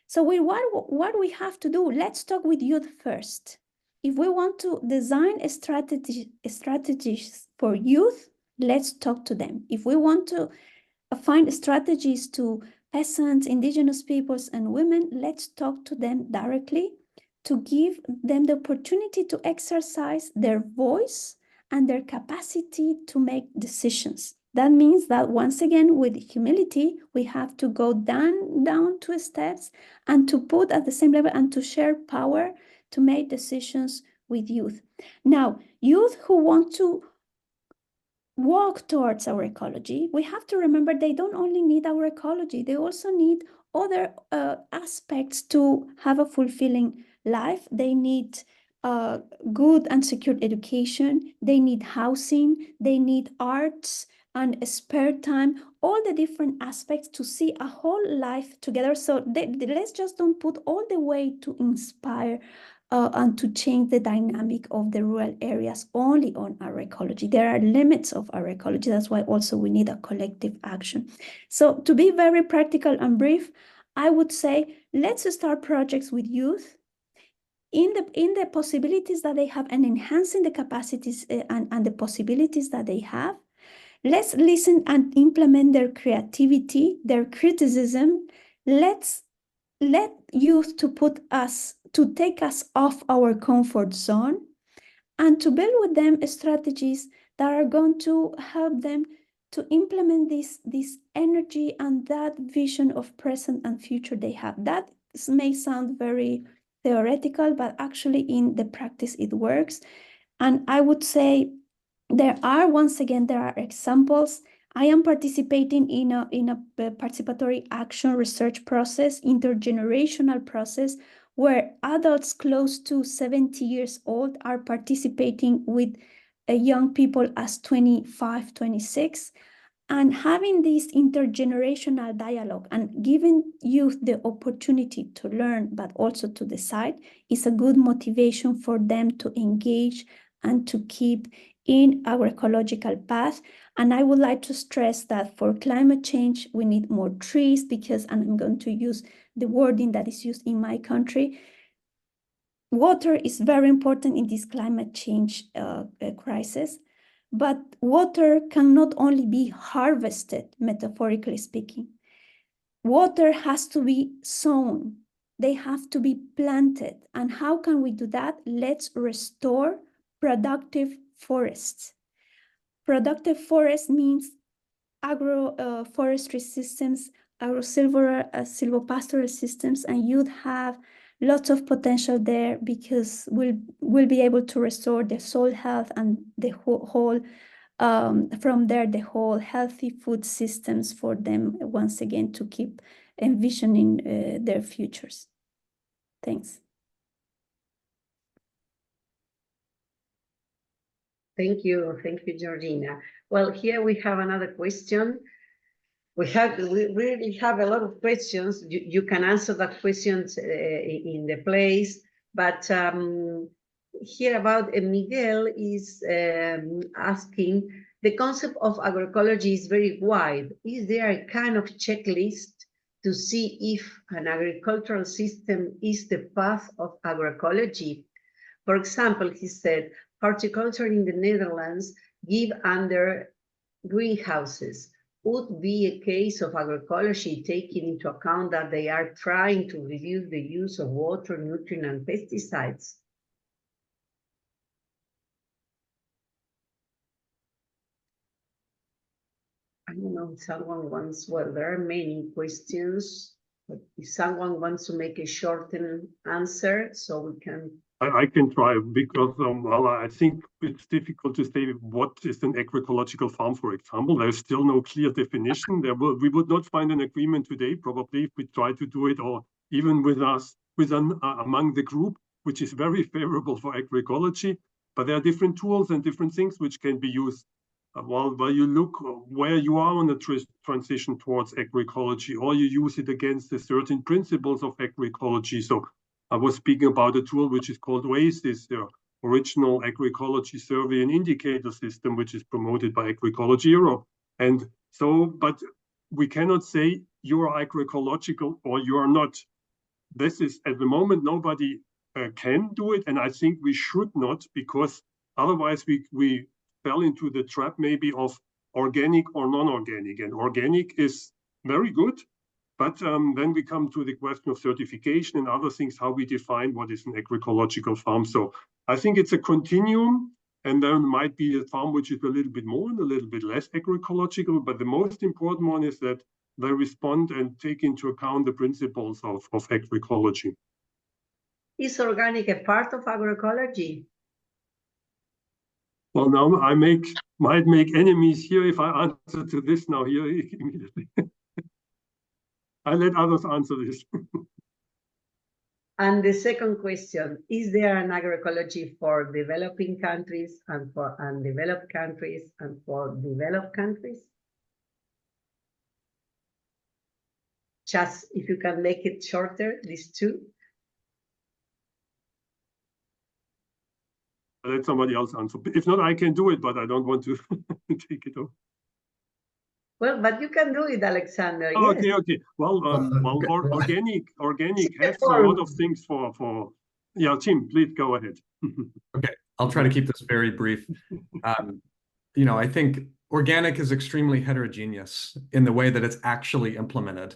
So what we have to do, let's talk with youth first. If we want to design strategies for youth, let's talk to them. If we want to find strategies to peasants, indigenous peoples, and women, let's talk to them directly to give them the opportunity to exercise their voice and their capacity to make decisions. That means that once again, with humility, we have to go down 2 steps and to put at the same level and to share power to make decisions with youth. Now, youth who want to walk towards agroecology, we have to remember they don't only need agroecology, they also need other aspects to have a fulfilling life. They need good and secure education, they need housing, they need arts and spare time, all the different aspects to see a whole life together. So let's just don't put all the way to inspire and to change the dynamic of the rural areas only on agroecology. There are limits of agroecology. That's why also we need a collective action. So to be very practical and brief, I would say, let's start projects with youth in the possibilities that they have and enhancing the capacities and the possibilities that they have. Let's listen and implement their creativity, their criticism. Let's let youth to take us off our comfort zone and to build with them strategies that are going to help them to implement this energy and that vision of present and future they have. That may sound very theoretical, but actually in the practice it works. And I would say there are examples. I am participating in a participatory action research process, intergenerational process, where adults close to 70 years old are participating with young people as 25, 26, and having this intergenerational dialogue and giving youth the opportunity to learn, but also to decide, is a good motivation for them to engage and to keep in our ecological path. And I would like to stress that for climate change, we need more trees because, and I'm going to use the wording that is used in my country. Water is very important in this climate change crisis, but water can not only be harvested, metaphorically speaking. Water has to be sown. They have to be planted. And how can we do that? Let's restore productive forests. Productive forest means agroforestry systems, silvopastoral systems, and you'd have lots of potential there because we'll be able to restore the soil health and the whole from there the whole healthy food systems for them once again to keep envisioning their futures. Thanks. Thank you, Georgina. Well, here we have another question. We really have a lot of questions. You can answer that questions in the place, but here about Miguel is asking, the concept of agroecology is very wide. Is there a kind of checklist to see if an agricultural system is the path of agroecology? For example, he said, horticulture in the Netherlands give under greenhouses. Would be a case of agroecology taking into account that they are trying to reduce the use of water, nutrient, and pesticides? I don't know if someone wants, well, there are many questions, but if someone wants to make a shortened answer so we can. I can try because, well, I think it's difficult to say what is an agroecological farm, for example. There's still no clear definition. We would not find an agreement today, probably, if we try to do it, or even with us, among the group, which is very favorable for agroecology. But there are different tools and different things which can be used. While you look where you are on the transition towards agroecology, or you use it against the certain principles of agroecology. So I was speaking about a tool which is called Oasis, the original agroecology survey and indicator system, which is promoted by Agroecology Europe. And so, but we cannot say you are agroecological or you are not. This is, at the moment, nobody can do it. And I think we should not, because otherwise we fell into the trap maybe of organic or non-organic. And organic is very good. But then we come to the question of certification and other things, how we define what is an agroecological farm. So I think it's a continuum, and there might be a farm which is a little bit more and a little bit less agroecological. But the most important one is that they respond and take into account the principles of agroecology. Is organic a part of agroecology? Well, now I might make enemies here if I answer to this now here immediately. I let others answer this. And the second question, is there an agroecology for developing countries and for undeveloped countries and for developed countries? Just if you can make it shorter, these two. Let somebody else answer. If not, I can do it, but I don't want to take it off. Well, but you can do it, Alexander. Oh, yes. Okay. Well, organic has a lot of things for. Yeah, Tim, please go ahead. Okay, I'll try to keep this very brief. I think organic is extremely heterogeneous in the way that it's actually implemented.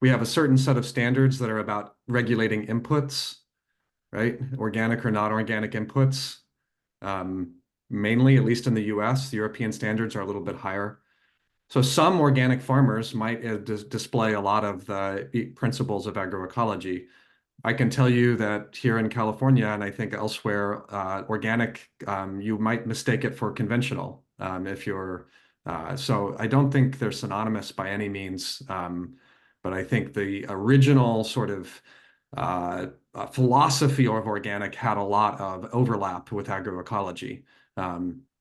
We have a certain set of standards that are about regulating inputs, right? Organic or non-organic inputs. Mainly, at least in the US, the European standards are a little bit higher. So some organic farmers might display a lot of the principles of agroecology. I can tell you that here in California, and I think elsewhere, organic, you might mistake it for conventional if you're, so I don't think they're synonymous by any means, but I think the original sort of philosophy of organic had a lot of overlap with agroecology.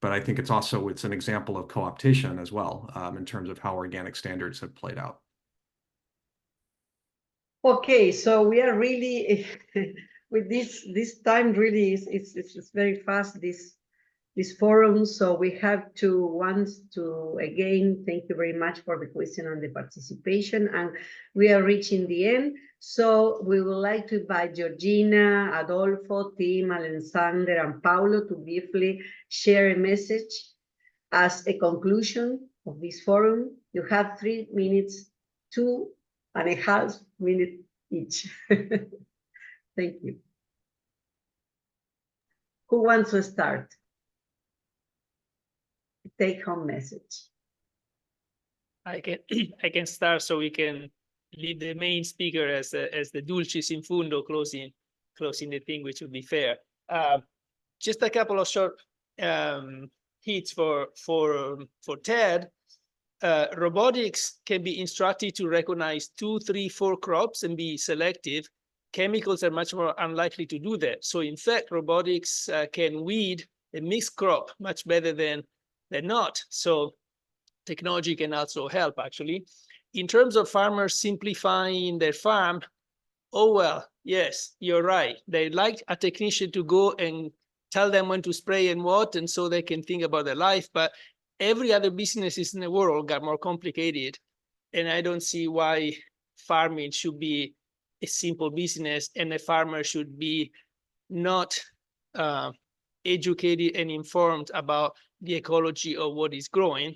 But I think it's an example of co-optation as well in terms of how organic standards have played out. Okay, so we are really with this time really it's very fast. this forum. So we have to again, thank you very much for the question and the participation. And we are reaching the end. So we would like to invite Georgina, Adolfo, Tim, Alexander, and Paulo to briefly share a message as a conclusion of this forum. You have 3 minutes, 2.5 minutes each. Thank you. Who wants to start? Take-home message. I can start, so we can leave the main speaker as the dulcis in fundo, closing the thing, which would be fair. Just a couple of short hits for Ted. Robotics can be instructed to recognize 2, 3, 4 crops and be selective. Chemicals are much more unlikely to do that. So in fact, robotics can weed a mixed crop much better than not. So technology can also help, actually. In terms of farmers simplifying their farm, oh, well, yes, you're right. They like a technician to go and tell them when to spray and what, and so they can think about their life. But every other businesses in the world got more complicated. And I don't see why farming should be a simple business and a farmer should be not educated and informed about the ecology of what is growing.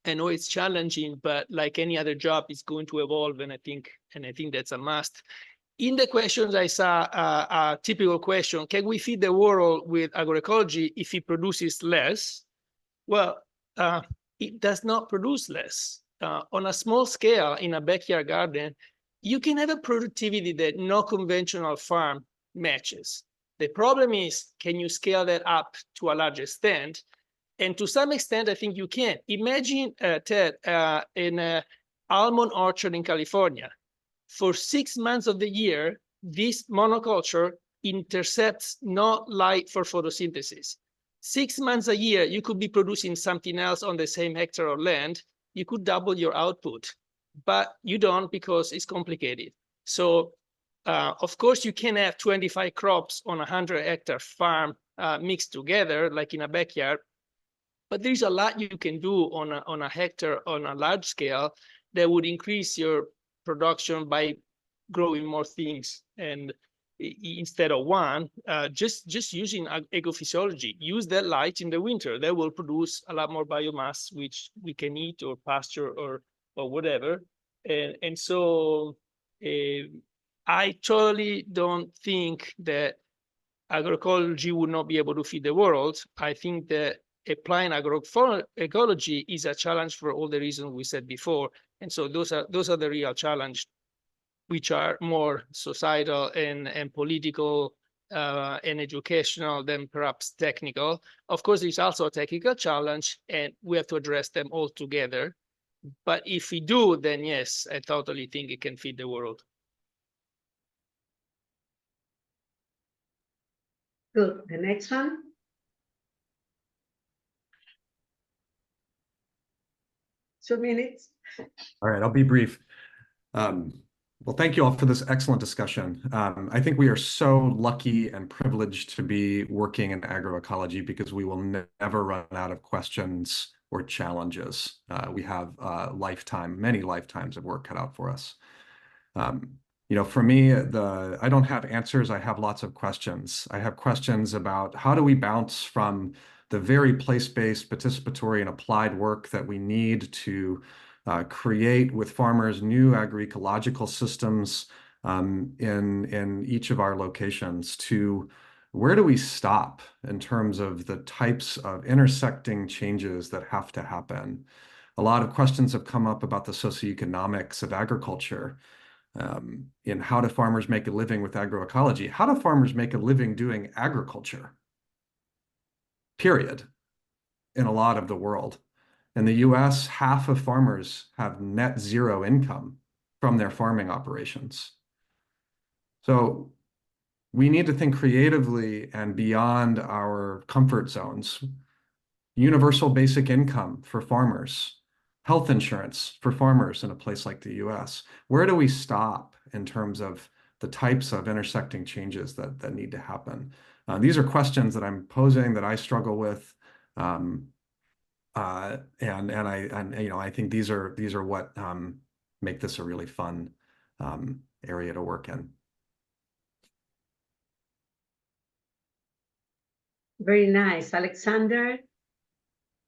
I know it's challenging, but like any other job, it's going to evolve, and I think that's a must. In the questions, I saw a typical question: can we feed the world with agroecology if it produces less? Well, it does not produce less. On a small scale, in a backyard garden, you can have a productivity that no conventional farm matches. The problem is, can you scale that up to a large extent? And to some extent, I think you can. Imagine, Ted, in an almond orchard in California. For 6 months of the year, this monoculture intercepts no light for photosynthesis. 6 months a year, you could be producing something else on the same hectare of land. You could double your output, but you don't because it's complicated. So, of course, you can have 25 crops on a 100-hectare farm mixed together, like in a backyard. But there's a lot you can do on a hectare on a large scale that would increase your production by growing more things. And instead of one, just using ecophysiology, use that light in the winter. That will produce a lot more biomass, which we can eat or pasture or whatever. And so I totally don't think that agroecology would not be able to feed the world. I think that applying agroecology is a challenge for all the reasons we said before. And so those are the real challenge, which are more societal and political and educational than perhaps technical. Of course, there's also a technical challenge, and we have to address them all together. But if we do, then yes, I totally think it can feed the world. Good. The next one. Two minutes. All right, I'll be brief. Well, thank you all for this excellent discussion. I think we are so lucky and privileged to be working in agroecology because we will never run out of questions or challenges. We have many lifetimes of work cut out for us. You know, for me, I don't have answers. I have lots of questions. I have questions about how do we bounce from the very place-based, participatory, and applied work that we need to create with farmers new agroecological systems in each of our locations, to where do we stop in terms of the types of intersecting changes that have to happen. A lot of questions have come up about the socioeconomics of agriculture. In how do farmers make a living with agroecology? How do farmers make a living doing agriculture? Period. In a lot of the world. In the US, half of farmers have net zero income from their farming operations. So we need to think creatively and beyond our comfort zones. Universal basic income for farmers. Health insurance for farmers in a place like the US. Where do we stop in terms of the types of intersecting changes that need to happen? These are questions that I'm posing that I struggle with. And I think these are what make this a really fun area to work in. Very nice. Alexander?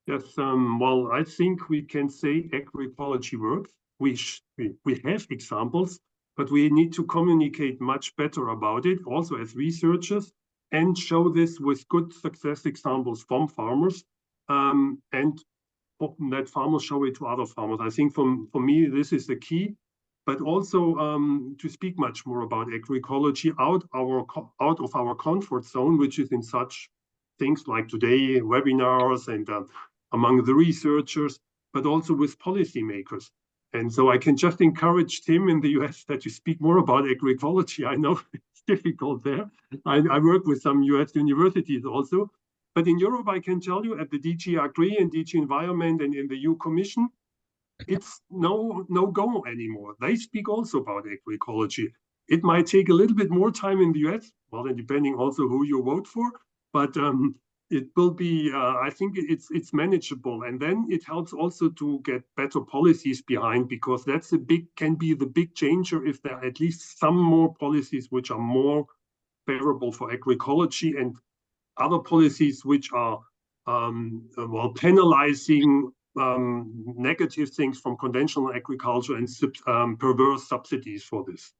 Yes, well, I think we can say agroecology works. We have examples, but we need to communicate much better about it, also as researchers, and show this with good success examples from farmers, and that farmers show it to other farmers. I think for me, this is the key, but also to speak much more about agroecology out of our comfort zone, which is in such things like today, webinars and among the researchers, but also with policymakers. And so I can just encourage Tim in the US that you speak more about agroecology. I know it's difficult there. I work with some US universities also, but in Europe, I can tell you at the DG Agri and DG Environment and in the EU Commission, it's no go anymore. They speak also about agroecology. It might take a little bit more time in the US, well, then depending also who you vote for, but it will be, I think it's manageable. And then it helps also to get better policies behind, because that's can be the big changer if there are at least some more policies which are more favorable for agroecology, and other policies which are well, penalizing negative things from conventional agriculture and perverse subsidies for this.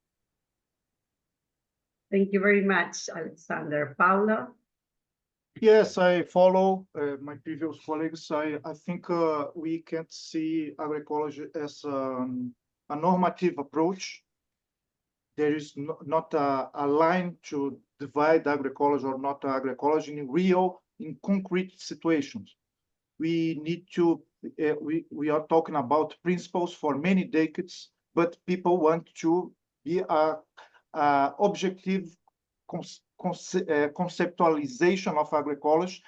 Thank you very much, Alexander. Paulo? Yes, I follow my previous colleagues. I think we can't see agroecology as a normative approach. There is not a line to divide agroecology or not agroecology in real, in concrete situations. We need to, we are talking about principles for many decades, but people want to be a objective conceptualization of agroecology,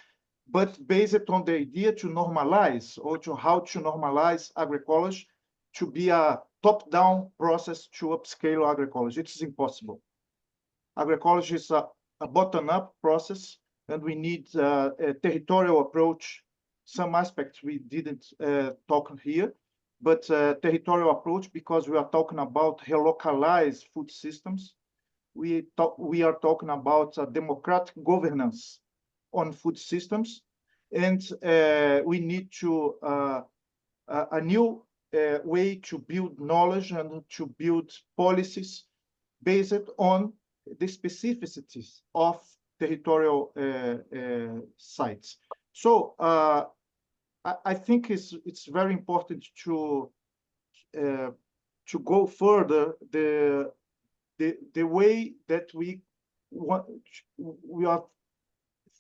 but based on the idea to normalize, or to how to normalize agroecology to be a top-down process to upscale agroecology. It is impossible. Agroecology is a bottom-up process, and we need a territorial approach. Some aspects we didn't talk here, but territorial approach, because we are talking about relocalized food systems. We are talking about democratic governance on food systems, and we need to a new way to build knowledge and to build policies based on the specificities of territorial sites. So I think it's very important to go further the way that we are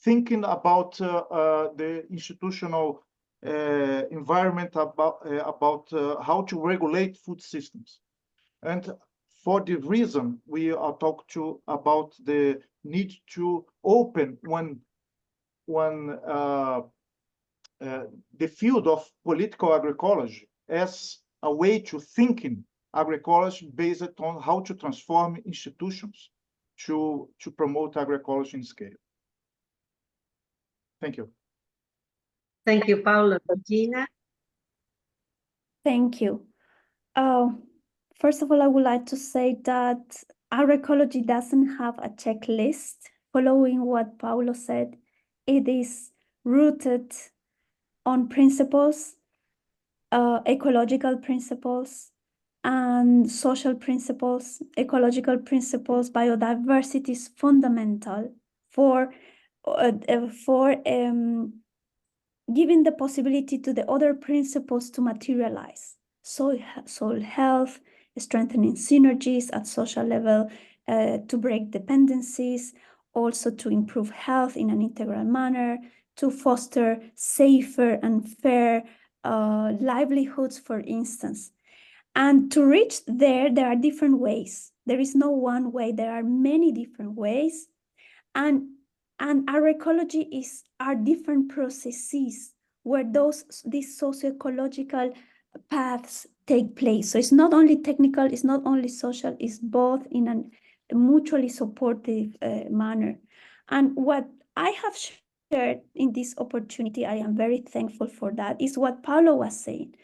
thinking about the institutional environment, about how to regulate food systems. And for the reason we are talking about the need to open the field of political agroecology as a way to thinking agroecology based on how to transform institutions to promote agroecology in scale. Thank you. Thank you, Paulo. Georgina? Thank you. First of all, I would like to say that agroecology doesn't have a checklist. Following what Paulo said, it is rooted on principles, ecological principles, and social principles. Ecological principles, biodiversity is fundamental for giving the possibility to the other principles to materialize. Soil health, strengthening synergies at social level to break dependencies, also to improve health in an integral manner, to foster safer and fair livelihoods, for instance. And to reach there are different ways. There is no one way, there are many different ways. And agroecology are different processes where these socio-ecological paths take place. So it's not only technical, it's not only social, it's both in a mutually supportive manner. And what I have shared in this opportunity, I am very thankful for that, is what Paulo was saying.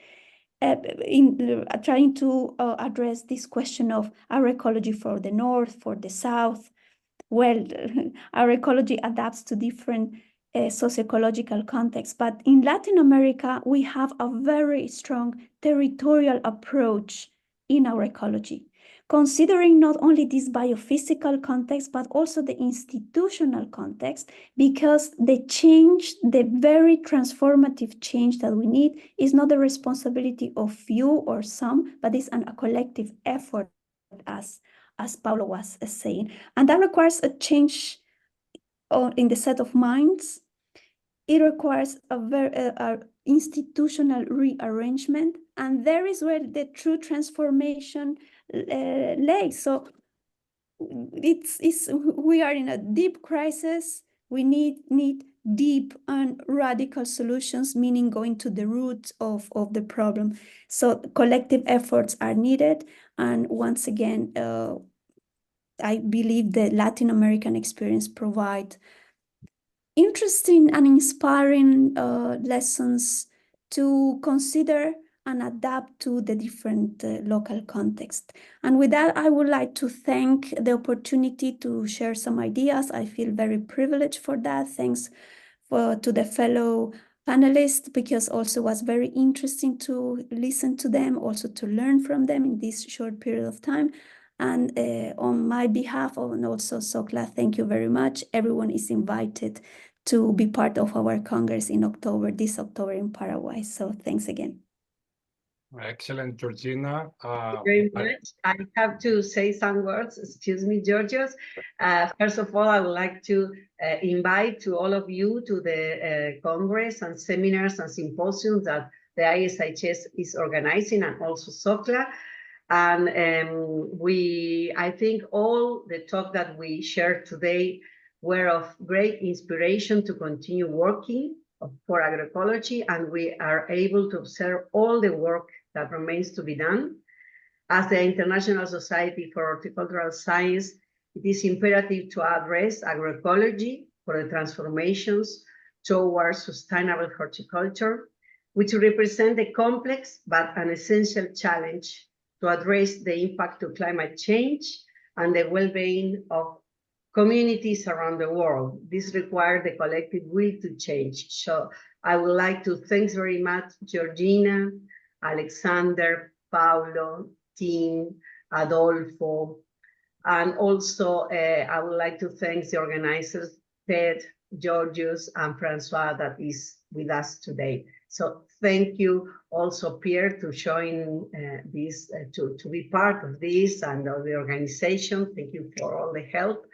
In trying to address this question of agroecology for the north, for the south. Well, agroecology adapts to different socio-ecological contexts, but in Latin America, we have a very strong territorial approach in agroecology, considering not only this biophysical context, but also the institutional context, because the change, the very transformative change that we need is not the responsibility of few or some, but it's a collective effort, as Paulo was saying. And that requires a change in the set of minds. It requires a institutional rearrangement, and there is where the true transformation lays. So we are in a deep crisis. We need deep and radical solutions, meaning going to the root of the problem. So collective efforts are needed. And once again, I believe the Latin American experience provide interesting and inspiring lessons to consider and adapt to the different local context. And with that, I would like to thank the opportunity to share some ideas. I feel very privileged for that. Thanks to the fellow panelists, because also was very interesting to listen to them, also to learn from them in this short period of time. And on my behalf, and also Sokla, thank you very much. Everyone is invited to be part of our Congress in October, this October in Paraguay. So thanks again. Excellent, Georgina. Thank you very much. I have to say some words. Excuse me, Georgios. First of all, I would like to invite to all of you to the Congress and seminars and symposiums that the ISHS is organizing, and also SOCLA. And I think all the talk that we shared today were of great inspiration to continue working for agroecology, and we are able to observe all the work that remains to be done. As the International Society for Horticultural Science, it is imperative to address agroecology for the transformations towards sustainable horticulture, which represent a complex but an essential challenge to address the impact of climate change and the well-being of communities around the world. This requires the collective will to change. So I would like to thank very much Georgina, Alexander, Paulo, Tim, Adolfo, and also I would like to thank the organizers, Ted, Georgios, and Francois that is with us today. So thank you also, Pierre, to join this, to be part of this and of the organization. Thank you for all the help.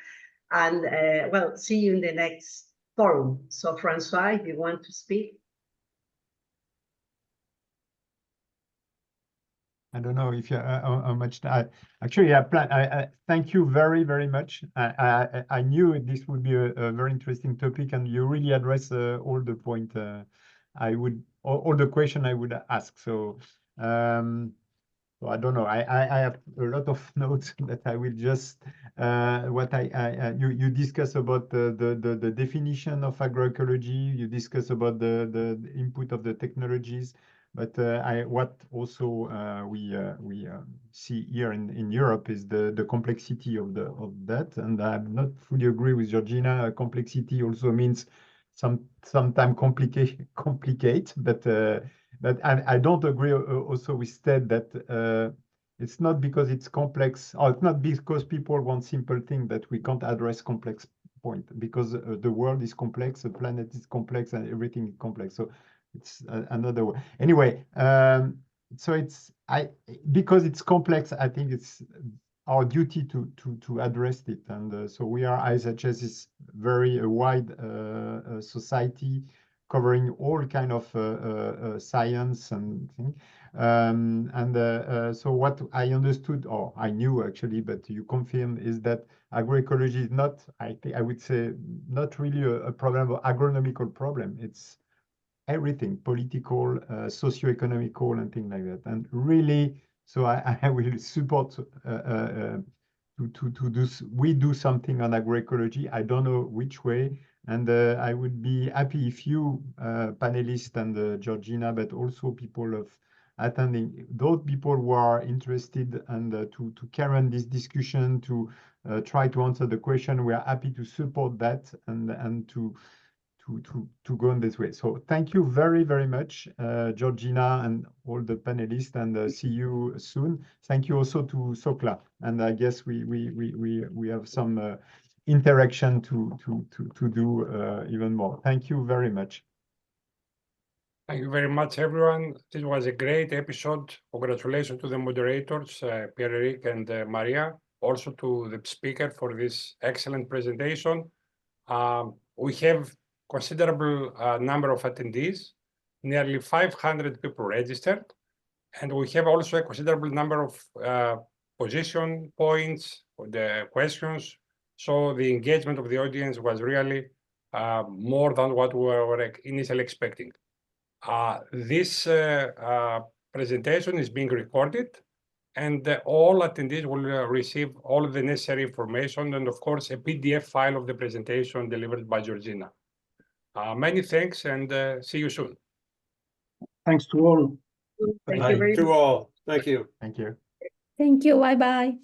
And well, see you in the next forum. So Francois, if you want to speak. I don't know if you how much actually I plan. I thank you very, very much. I knew this would be a very interesting topic, and you really address all the point I would all the question I would ask. So so I don't know. I have a lot of notes that I will just what you discuss about the definition of agroecology. You discuss about the input of the technologies. But what also we see here in Europe is the complexity of that, and I not fully agree with Georgina. Complexity also means sometimes complicate, but I don't agree also with Ted that it's not because it's complex, or it's not because people want simple thing that we can't address complex point, because the world is complex, the planet is complex, and everything is complex. So it's another way. Anyway, so because it's complex, I think it's our duty to address it. And so we are, ISHS is very wide society covering all kind of science and things. So what I understood, or I knew actually, but you confirm, is that agroecology is not, I would say, not really a problem, an agronomical problem. It's everything, political, socio-economical, and things like that. And really, so I will support we do something on agroecology. I don't know which way, and I would be happy if you panelists and Georgina, but also people of attending, those people who are interested and to carry on this discussion, to try to answer the question. We are happy to support that and to go in this way. So thank you very, very much, Georgina and all the panelists, and see you soon. Thank you also to Sokla, and I guess we have some interaction to do even more. Thank you very much. Thank you very much, everyone. This was a great episode. Congratulations to the moderators, Pierre, and Maria, also to the speaker for this excellent presentation. We have considerable number of attendees, nearly 500 people registered, and we have also a considerable number of position points for the questions. So the engagement of the audience was really more than what we were initially expecting. This presentation is being recorded, and all attendees will receive all of the necessary information and, of course, a PDF file of the presentation delivered by Georgina. Many thanks, and see you soon. Thanks to all. Thank you very much. To all. Thank you. Thank you. Thank you. Bye-bye.